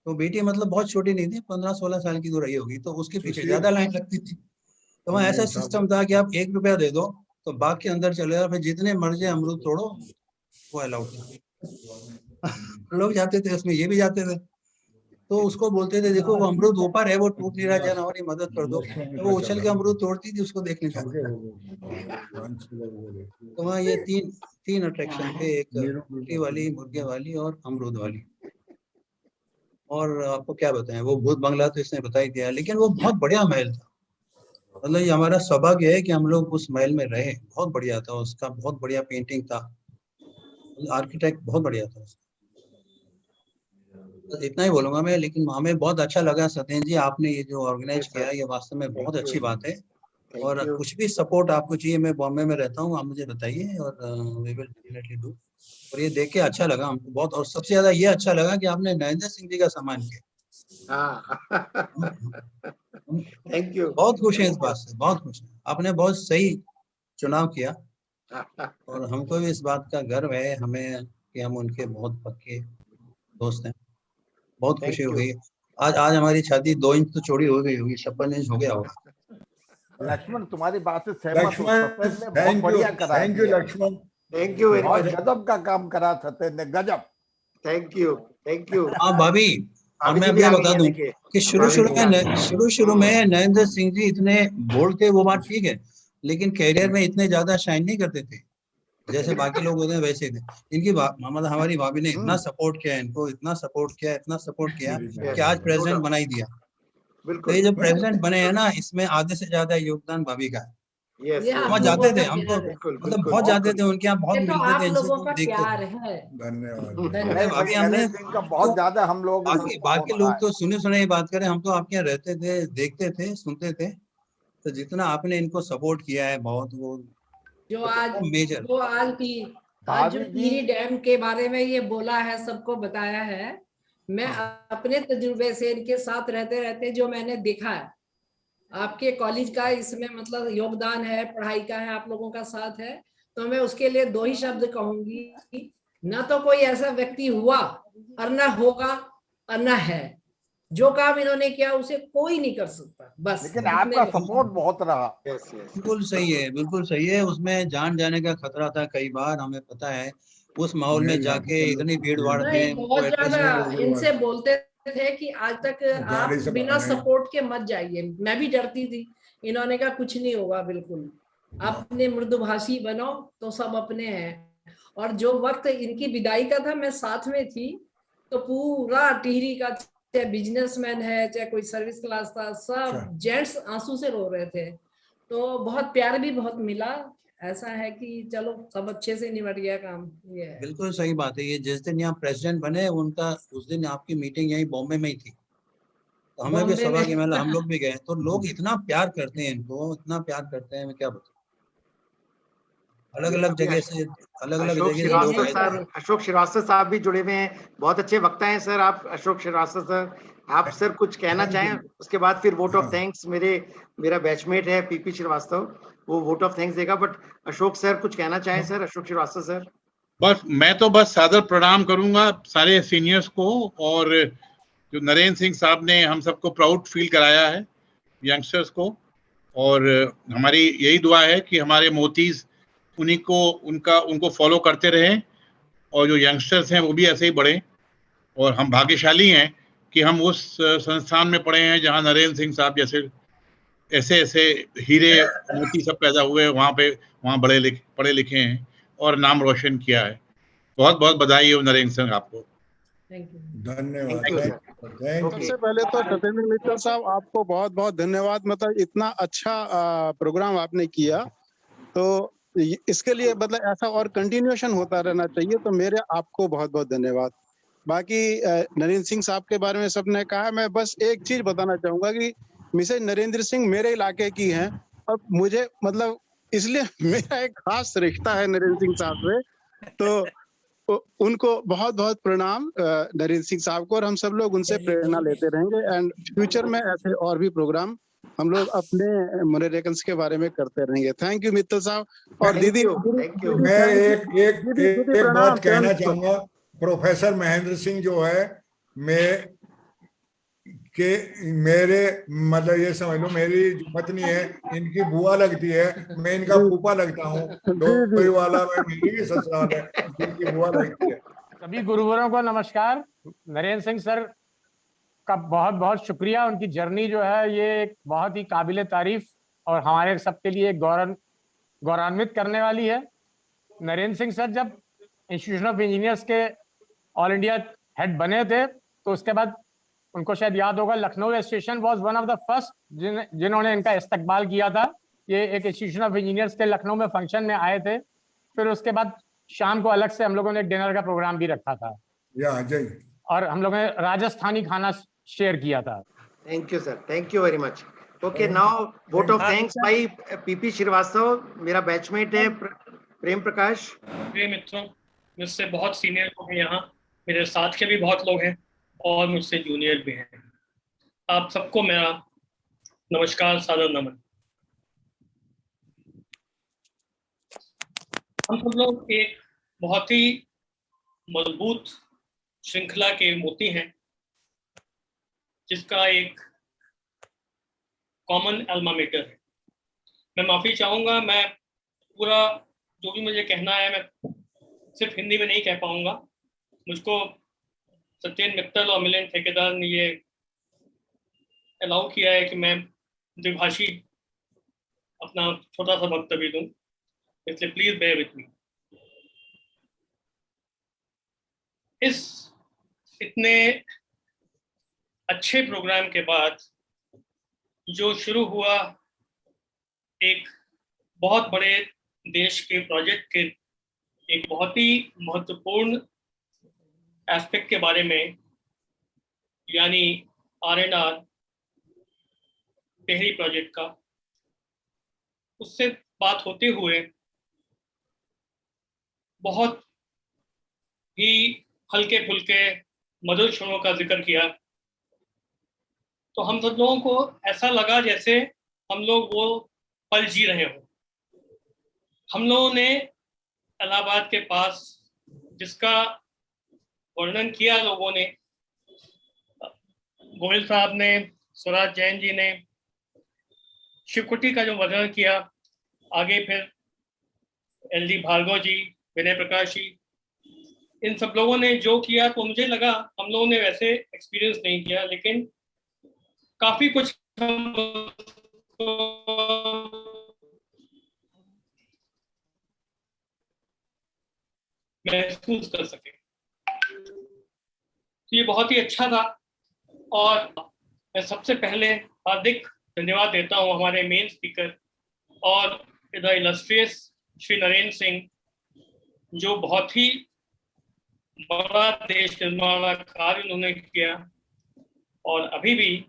तो बेटी मतलब बहुत छोटी नहीं थी, 15-16 साल की तो रही होगी, तो उसके पीछे ज्यादा लाइन लगती थी। तो वहाँ ऐसा सिस्टम था कि आप 1 रुपया दे दो तो बाग के अंदर चले जाओ, फिर जितने मर्जी अमरूद तोड़ो, वो अलाउड था। लोग जाते थे उसमें, ये भी जाते थे। तो उसको बोलते थे देखो वो अमरूद ऊपर है, वो टूट नहीं रहा, जरा हमारी मदद कर दो। तो वो उछल के अमरूद तोड़ती थी, उसको देखने जाते। तो वहाँ ये तीन अट्रैक्शन थे, एक बकरी वाली, मुर्गे वाली और अमरूद वाली। और आपको क्या बताएं, वो भूत बंगला तो इसने बता ही दिया, लेकिन वो बहुत बढ़िया महल था। मतलब ये हमारा सौभाग्य है कि हम लोग उस महल में रहे, बहुत बढ़िया था उसका, बहुत बढ़िया पेंटिंग था, आर्किटेक्ट बहुत बढ़िया था उसका। बस इतना ही बोलूंगा मैं, लेकिन हमें बहुत अच्छा लगा सत्येंद्र जी, आपने ये जो ऑर्गेनाइज Yes, किया sir. ये वास्तव में बहुत Thank you. अच्छी बात है। Thank और you. कुछ भी सपोर्ट आपको चाहिए, मैं बॉम्बे में रहता हूँ, आप मुझे बताइए और वी विल डेफिनेटली डू। और ये देख के अच्छा लगा हमको बहुत, और सबसे ज्यादा ये अच्छा लगा कि आपने नरेंद्र सिंह जी का सम्मान किया। हम Thank you. बहुत खुश हैं इस बात से, बहुत खुश हैं। आपने बहुत सही चुनाव किया और हमको भी इस बात का गर्व है हमें कि हम उनके बहुत पक्के दोस्त हैं। बहुत Thank खुशी हो you. गई। आज हमारी छाती 2 इंच तो चौड़ी हो गई होगी, 56 इंच हो गया होगा। लक्ष्मण तुम्हारी बात से सहमत हूँ, लक्ष्मण, सत्येंद्र ने बहुत थैंक यू, बढ़िया करा थैंक यू दिया, लक्ष्मण। Thank you very बहुत much. गजब का काम करा सत्येंद्र ने, गजब। Thank you. Thank you. हाँ भाभी, और भाभी मैं जी अब भी ये आ बता गई है, दूं देखिए। कि शुरू में नरेंद्र सिंह जी इतने बोल्ड थे, वो बात ठीक है, लेकिन कैरियर में इतने ज्यादा शाइन नहीं करते थे जैसे बाकी लोग होते हैं वैसे ही थे। इनकी मतलब हमारी भाभी ने इतना सपोर्ट किया इनको, इतना सपोर्ट किया कि आज प्रेसिडेंट बना ही दिया। तो ये बिल्कुल। जो प्रेसिडेंट बने हैं ना, इसमें आधे से ज्यादा योगदान भाभी का है। Yes, ये yes. आप वहाँ लोगों जाते थे का हम तो, प्यार है, बिल्कुल, मतलब बिल्कुल, बहुत जाते बिल्कुल। थे उनके यहाँ, बहुत ये तो मिलते आप थे इनसे, लोगों तो का देखते प्यार थे। है। धन्यवाद। अरे नहीं भाभी, भाई, हमने नरेंद्र सिंह का बहुत ज्यादा हम लोग बाकी लोग तो सुने सुने ही बात करें, हम तो आपके यहाँ रहते थे, देखते थे, सुनते थे, तो जितना आपने इनको सपोर्ट किया है बहुत, वो जो आज मेजर। जो आज भी आज जो भाभी जी, टिहरी डैम के बारे में ये बोला है, सबको बताया है, मैं अपने तजुर्बे से इनके साथ रहते रहते जो मैंने देखा है, आपके कॉलेज का इसमें मतलब योगदान है, पढ़ाई का है, आप लोगों का साथ है, तो मैं उसके लिए 2 ही शब्द कहूंगी, ना तो कोई ऐसा व्यक्ति हुआ और ना होगा और ना है, जो काम इन्होंने किया उसे कोई नहीं कर सकता। बस लेकिन इतने आपका लोग। सपोर्ट बहुत रहा। Yes, yes. बिल्कुल सही है, बिल्कुल सही है। उसमें जान जाने का खतरा था कई बार, हमें पता है। उस माहौल में जाके इतनी भीड़ भाड़ नहीं, में उनको बहुत ज्यादा एड्रेस, इनसे बोलते थे कि आज तक आप गाड़ी से बिना बाहर नहीं। सपोर्ट के मत जाइए, मैं भी डरती थी। इन्होंने कहा कुछ नहीं होगा, बिल्कुल अपने मृदुभाषी बनो तो सब अपने हैं। और जो वक्त इनकी विदाई का था, मैं साथ में थी, तो पूरा टिहरी का, चाहे बिजनेसमैन है चाहे कोई सर्विस क्लास था, सब जेंट्स आंसू से रो रहे थे। तो बहुत प्यार भी बहुत मिला। ऐसा है कि चलो सब अच्छे से निपट गया काम। ये है। बिल्कुल सही बात है। ये जिस दिन यहाँ प्रेसिडेंट बने, उनका उस दिन आपकी मीटिंग यही बॉम्बे में ही थी, तो हमें भी बॉम्बे सौभाग्य में मिला, हम लोग भी गए। तो लोग इतना प्यार करते हैं इनको, इतना प्यार करते हैं, मैं क्या बताऊं। अलग अलग जगह से अशोक श्रीवास्तव साहब भी जुड़े हुए हैं, बहुत अच्छे वक्ता हैं सर आप, अशोक श्रीवास्तव सर। आप सर कुछ कहना चाहें, उसके बाद फिर वोट ऑफ थैंक्स, मेरा बैचमेट है पीपी श्रीवास्तव, वो वोट ऑफ थैंक्स देगा। बट अशोक सर कुछ कहना चाहें सर, अशोक श्रीवास्तव सर। मैं तो बस सादर प्रणाम करूंगा सारे सीनियर्स को, और जो नरेंद्र सिंह साहब ने हम सबको प्राउड फील कराया है, यंगस्टर्स को, और हमारी यही दुआ है कि हमारे मोतीज उन्हीं को उनको फॉलो करते रहें, और जो यंगस्टर्स हैं वो भी ऐसे ही बढ़ें। और हम भाग्यशाली हैं कि हम उस संस्थान में पढ़े हैं जहां नरेंद्र सिंह साहब जैसे ऐसे हीरे मोती सब पैदा हुए, वहाँ पढ़े लिखे हैं और नाम रोशन किया है। बहुत बहुत बधाई हो नरेंद्र सिंह आपको। धन्यवाद। सबसे पहले तो सत्येंद्र मित्तल साहब, आपको बहुत बहुत धन्यवाद। मतलब इतना अच्छा प्रोग्राम आपने किया, तो इसके लिए मतलब ऐसा और कंटिन्यूएशन होता रहना चाहिए, तो मेरे आपको बहुत बहुत धन्यवाद। बाकी नरेंद्र सिंह साहब के बारे में सबने कहा, मैं बस एक चीज बताना चाहूंगा कि मिसेज नरेंद्र सिंह मेरे इलाके की हैं, और मुझे मतलब इसलिए मेरा एक खास रिश्ता है नरेंद्र सिंह साहब से, तो उनको बहुत बहुत प्रणाम नरेंद्र सिंह साहब को, और हम सब लोग उनसे प्रेरणा लेते रहेंगे। एंड फ्यूचर में ऐसे और भी प्रोग्राम हम लोग अपने मनरेगन्स के बारे में करते रहेंगे। थैंक यू मित्तल साहब। और दीदी, मैं एक बात कहना चाहूंगा। प्रोफेसर महेंद्र सिंह जो है, मेरे मतलब ये समझ लो, मेरी जो पत्नी है इनकी बुआ लगती है, मैं इनका फूफा लगता हूँ। डोरी वाला मैं मेरी ससुराल है, इनकी बुआ लगती है। सभी गुरुवरों को नमस्कार। नरेंद्र सिंह सर का बहुत बहुत शुक्रिया। उनकी जर्नी जो है ये एक बहुत ही काबिले तारीफ और हमारे सबके लिए गौरवान्वित करने वाली है। नरेंद्र सिंह सर जब इंस्टीट्यूशन ऑफ इंजीनियर्स के ऑल इंडिया हेड बने थे, तो उसके बाद उनको शायद याद होगा, Lucknow station was one of the first जिन्होंने इनका इस्तकबाल किया था। ये एक इंस्टीट्यूशन ऑफ इंजीनियर्स के लखनऊ में फंक्शन में आए थे। फिर उसके बाद शाम को अलग से हम लोगों ने डिनर का प्रोग्राम भी रखा था। और हम लोगों ने राजस्थानी खाना शेयर किया था। Thank you sir, thank you very much. Okay, now vote of thanks by P P Srivastava, मेरा बैचमेट है। प्रेम प्रकाश। प्रिय मित्रों, मुझसे बहुत सीनियर लोग हैं यहाँ, मेरे साथ के भी बहुत लोग हैं और मुझसे जूनियर भी हैं। आप सबको मेरा नमस्कार, सादर नमन। हम सब लोग एक बहुत ही मजबूत श्रृंखला के मोती हैं, जिसका एक कॉमन अल्मा मेटर है। मैं माफी चाहूंगा, मैं पूरा जो भी मुझे कहना है मैं सिर्फ हिंदी में नहीं कह पाऊंगा। मुझको सत्येंद्र मित्तल और मिलिंद ठेकेदार ने ये अलाउ किया है कि मैं द्विभाषी अपना छोटा सा वक्तव्य दूं, इसलिए प्लीज बेयर विथ मी। इस इतने अच्छे प्रोग्राम के बाद जो शुरू हुआ एक बहुत बड़े देश के प्रोजेक्ट के एक बहुत ही महत्वपूर्ण एस्पेक्ट के बारे में, यानी R&R टेहरी प्रोजेक्ट का, उससे बात होते हुए बहुत ही हल्के फुल्के मधुर क्षणों का जिक्र किया, तो हम सब लोगों को ऐसा लगा जैसे हम लोग वो पल जी रहे हो। हम लोगों ने इलाहाबाद के पास जिसका वर्णन किया लोगों ने, गोयल साहब ने, स्वराज जैन जी ने, शिवकुटी का जो वर्णन किया, आगे फिर LD भार्गव जी, विनय प्रकाश जी, इन सब लोगों ने जो किया, तो मुझे लगा हम लोगों ने वैसे एक्सपीरियंस नहीं किया, लेकिन काफी कुछ हम महसूस कर सके। तो ये बहुत ही अच्छा था और मैं सबसे पहले हार्दिक धन्यवाद देता हूं हमारे मेन स्पीकर और द इलस्ट्रियस श्री नरेंद्र सिंह, जो बहुत ही बड़ा देश निर्माण का कार्य उन्होंने किया और अभी भी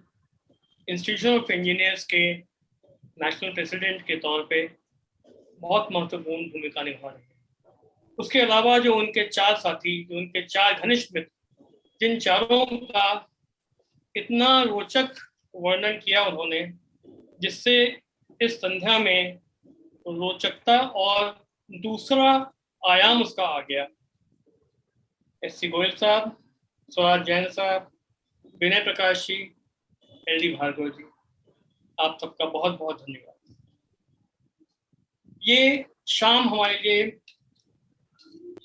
इंस्टीट्यूशन ऑफ इंजीनियर्स के नेशनल प्रेसिडेंट के तौर पे बहुत महत्वपूर्ण भूमिका निभा रहे हैं। उसके अलावा जो उनके 4 साथी, जो उनके 4 घनिष्ठ मित्र, जिन चारों का इतना रोचक वर्णन किया उन्होंने, जिससे इस संध्या में रोचकता और दूसरा आयाम उसका आ गया। SC गोयल साहब, स्वराज जैन साहब, विनय प्रकाश जी, LD भार्गव जी, आप सबका बहुत बहुत धन्यवाद। ये शाम हमारे लिए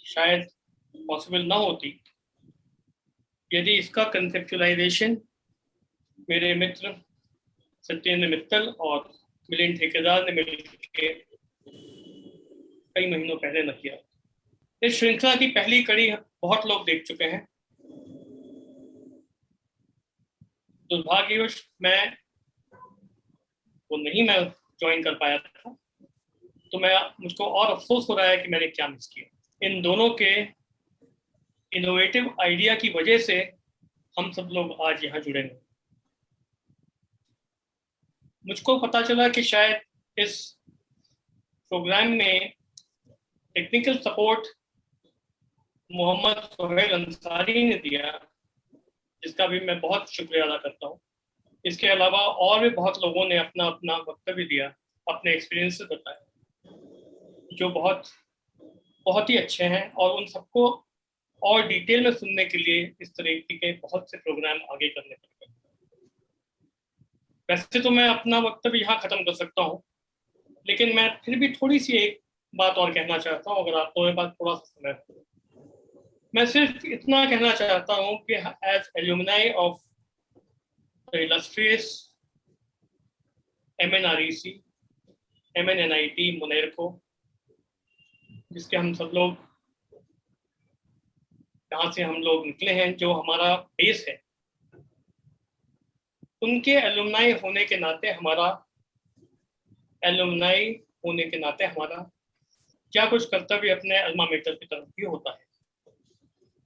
शायद पॉसिबल ना होती यदि इसका कंसेप्चुअलाइजेशन मेरे मित्र सत्येंद्र मित्तल और मिलिंद ठेकेदार ने मिलकर कई महीनों पहले न किया। इस श्रृंखला की पहली कड़ी बहुत लोग देख चुके हैं। दुर्भाग्यवश मैं ज्वाइन कर पाया था, तो मुझको और अफसोस हो रहा है कि मैंने क्या मिस किया। इन दोनों के इनोवेटिव आइडिया की वजह से हम सब लोग आज यहाँ जुड़े हैं। मुझको पता चला कि शायद इस प्रोग्राम में टेक्निकल सपोर्ट मोहम्मद सोहेल अंसारी ने दिया, जिसका भी मैं बहुत शुक्रिया अदा करता हूँ। इसके अलावा और भी बहुत लोगों ने अपना अपना वक्तव्य दिया, अपने एक्सपीरियंस बताए, जो बहुत ही अच्छे हैं और उन सबको और डिटेल में सुनने के लिए इस तरीके के बहुत से प्रोग्राम आगे करने पड़ते हैं। वैसे तो मैं अपना वक्तव्य यहाँ खत्म कर सकता हूँ, लेकिन मैं फिर भी थोड़ी सी एक बात और कहना चाहता हूँ, अगर आप लोगों के पास थोड़ा सा समय हो। मैं सिर्फ इतना कहना चाहता हूँ कि as alumni of the illustrious MNREC, MNNIT मुनेरको, जिसके हम सब लोग जहाँ से हम लोग निकले हैं, जो हमारा बेस है, उनके एलुमनाई होने के नाते हमारा क्या कुछ कर्तव्य अपने अल्मा मेटर की तरफ भी होता है।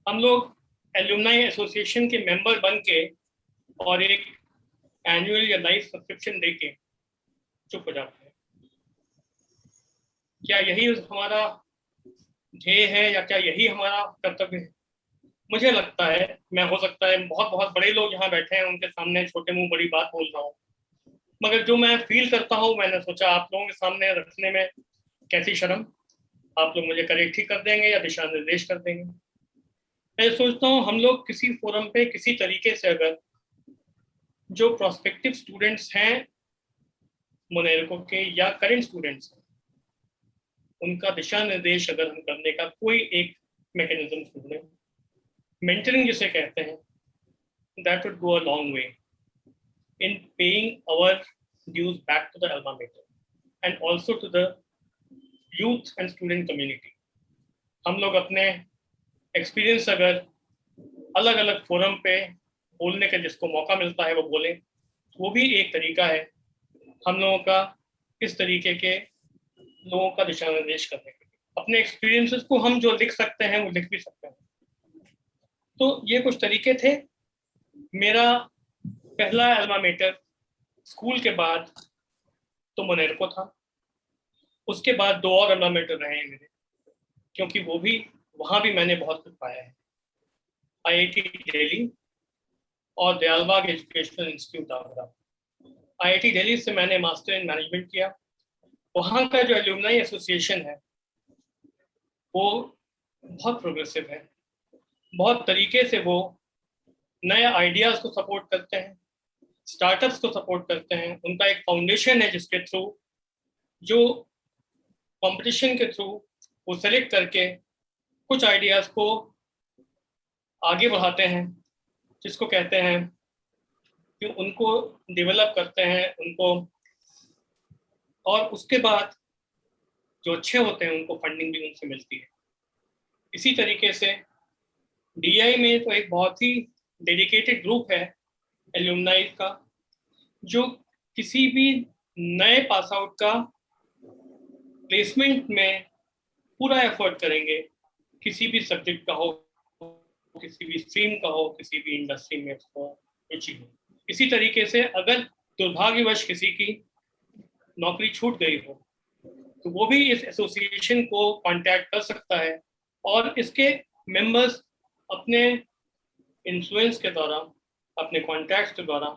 हम लोग एल्यूमनाई एसोसिएशन के मेंबर बन के और एक एनुअल या लाइफ सब्सक्रिप्शन देके चुप हो जाते हैं? क्या यही हमारा ध्येय है या क्या यही हमारा कर्तव्य है? मुझे लगता है, मैं हो सकता है बहुत बहुत बड़े लोग यहाँ बैठे हैं, उनके सामने छोटे मुंह बड़ी बात बोल रहा हूँ, मगर जो मैं फील करता हूँ मैंने सोचा आप लोगों के सामने रखने में कैसी शर्म। आप लोग मुझे करेक्ट ही कर देंगे या दिशा निर्देश कर देंगे। मैं सोचता हूँ हम लोग किसी फोरम पे किसी तरीके से अगर जो प्रोस्पेक्टिव स्टूडेंट्स हैं मोनेरको के या करेंट स्टूडेंट्स हैं, उनका दिशा निर्देश अगर हम करने का कोई एक मैकेनिज्म ढूंढें, मेंटरिंग जिसे कहते हैं, that would go a long way in paying our dues back to the alma mater and also to the youth and student community. हम लोग अपने एक्सपीरियंस अगर अलग अलग फोरम पे बोलने का जिसको मौका मिलता है वो बोले, वो भी एक तरीका है हम लोगों का इस तरीके के लोगों का दिशा निर्देश करने के लिए। अपने एक्सपीरियंसेस को हम जो लिख सकते हैं वो लिख भी सकते हैं। तो ये कुछ तरीके थे। मेरा पहला एल्मा मेटर स्कूल के बाद तो मोनेरको था, उसके बाद 2 और एल्मा मेटर रहे हैं मेरे, क्योंकि वो भी वहाँ भी मैंने बहुत कुछ पाया है। IIT दिल्ली और Dayalbagh educational institute Agra. IIT Delhi से मैंने मास्टर इन मैनेजमेंट किया। वहाँ का जो एल्यूमनाई एसोसिएशन है वो बहुत प्रोग्रेसिव है, बहुत तरीके से वो नए आइडियाज को सपोर्ट करते हैं, स्टार्टअप्स को सपोर्ट करते हैं। उनका एक फाउंडेशन है जिसके थ्रू जो कंपटीशन के थ्रू वो सेलेक्ट करके कुछ आइडियाज को आगे बढ़ाते हैं, जिसको कहते हैं कि उनको डेवलप करते हैं उनको, और उसके बाद जो अच्छे होते हैं उनको फंडिंग भी उनसे मिलती है। इसी तरीके से DI में तो एक बहुत ही डेडिकेटेड ग्रुप है एल्यूमनाई का, जो किसी भी नए पास आउट का प्लेसमेंट में पूरा एफर्ट करेंगे, किसी भी सब्जेक्ट का हो, किसी भी स्ट्रीम का हो, किसी भी इंडस्ट्री में उसको रुचि हो। इसी तरीके से अगर दुर्भाग्यवश किसी की नौकरी छूट गई हो तो वो भी इस एसोसिएशन को कांटेक्ट कर सकता है और इसके मेंबर्स अपने इन्फ्लुएंस के द्वारा, अपने कॉन्टैक्ट्स के द्वारा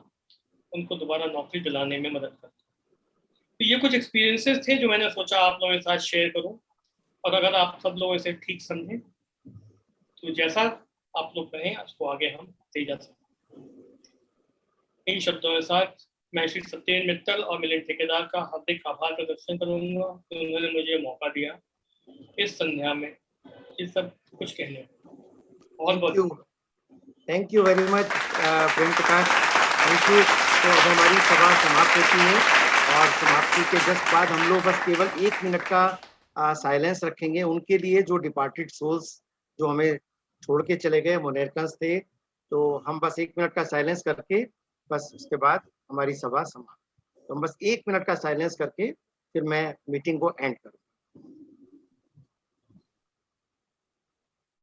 उनको दोबारा नौकरी दिलाने में मदद करते हैं। तो ये कुछ एक्सपीरियंसेस थे जो मैंने सोचा आप लोगों के साथ शेयर करूं, और अगर आप सब लोग इसे ठीक समझें तो जैसा आप लोग कहें उसको आगे हम ले जा सकते। इन शब्दों के साथ मैं श्री सत्येंद्र मित्तल और मिलिंद ठेकेदार का हार्दिक आभार प्रदर्शन करूंगा कि उन्होंने मुझे मौका दिया इस संध्या में ये सब कुछ कहने का। बहुत बहुत thank you very much Prem Prakash, thank you. तो अब हमारी सभा समाप्त होती है और समाप्ति के जस्ट बाद हम लोग बस केवल 1 मिनट का साइलेंस रखेंगे उनके लिए जो डिपार्टेड सोल्स जो हमें छोड़ के चले गए, मोनेरकंस थे। तो हम बस 1 मिनट का साइलेंस करके बस उसके बाद हमारी सभा समाप्त। तो हम बस 1 मिनट का साइलेंस करके फिर मैं मीटिंग को एंड करूँ।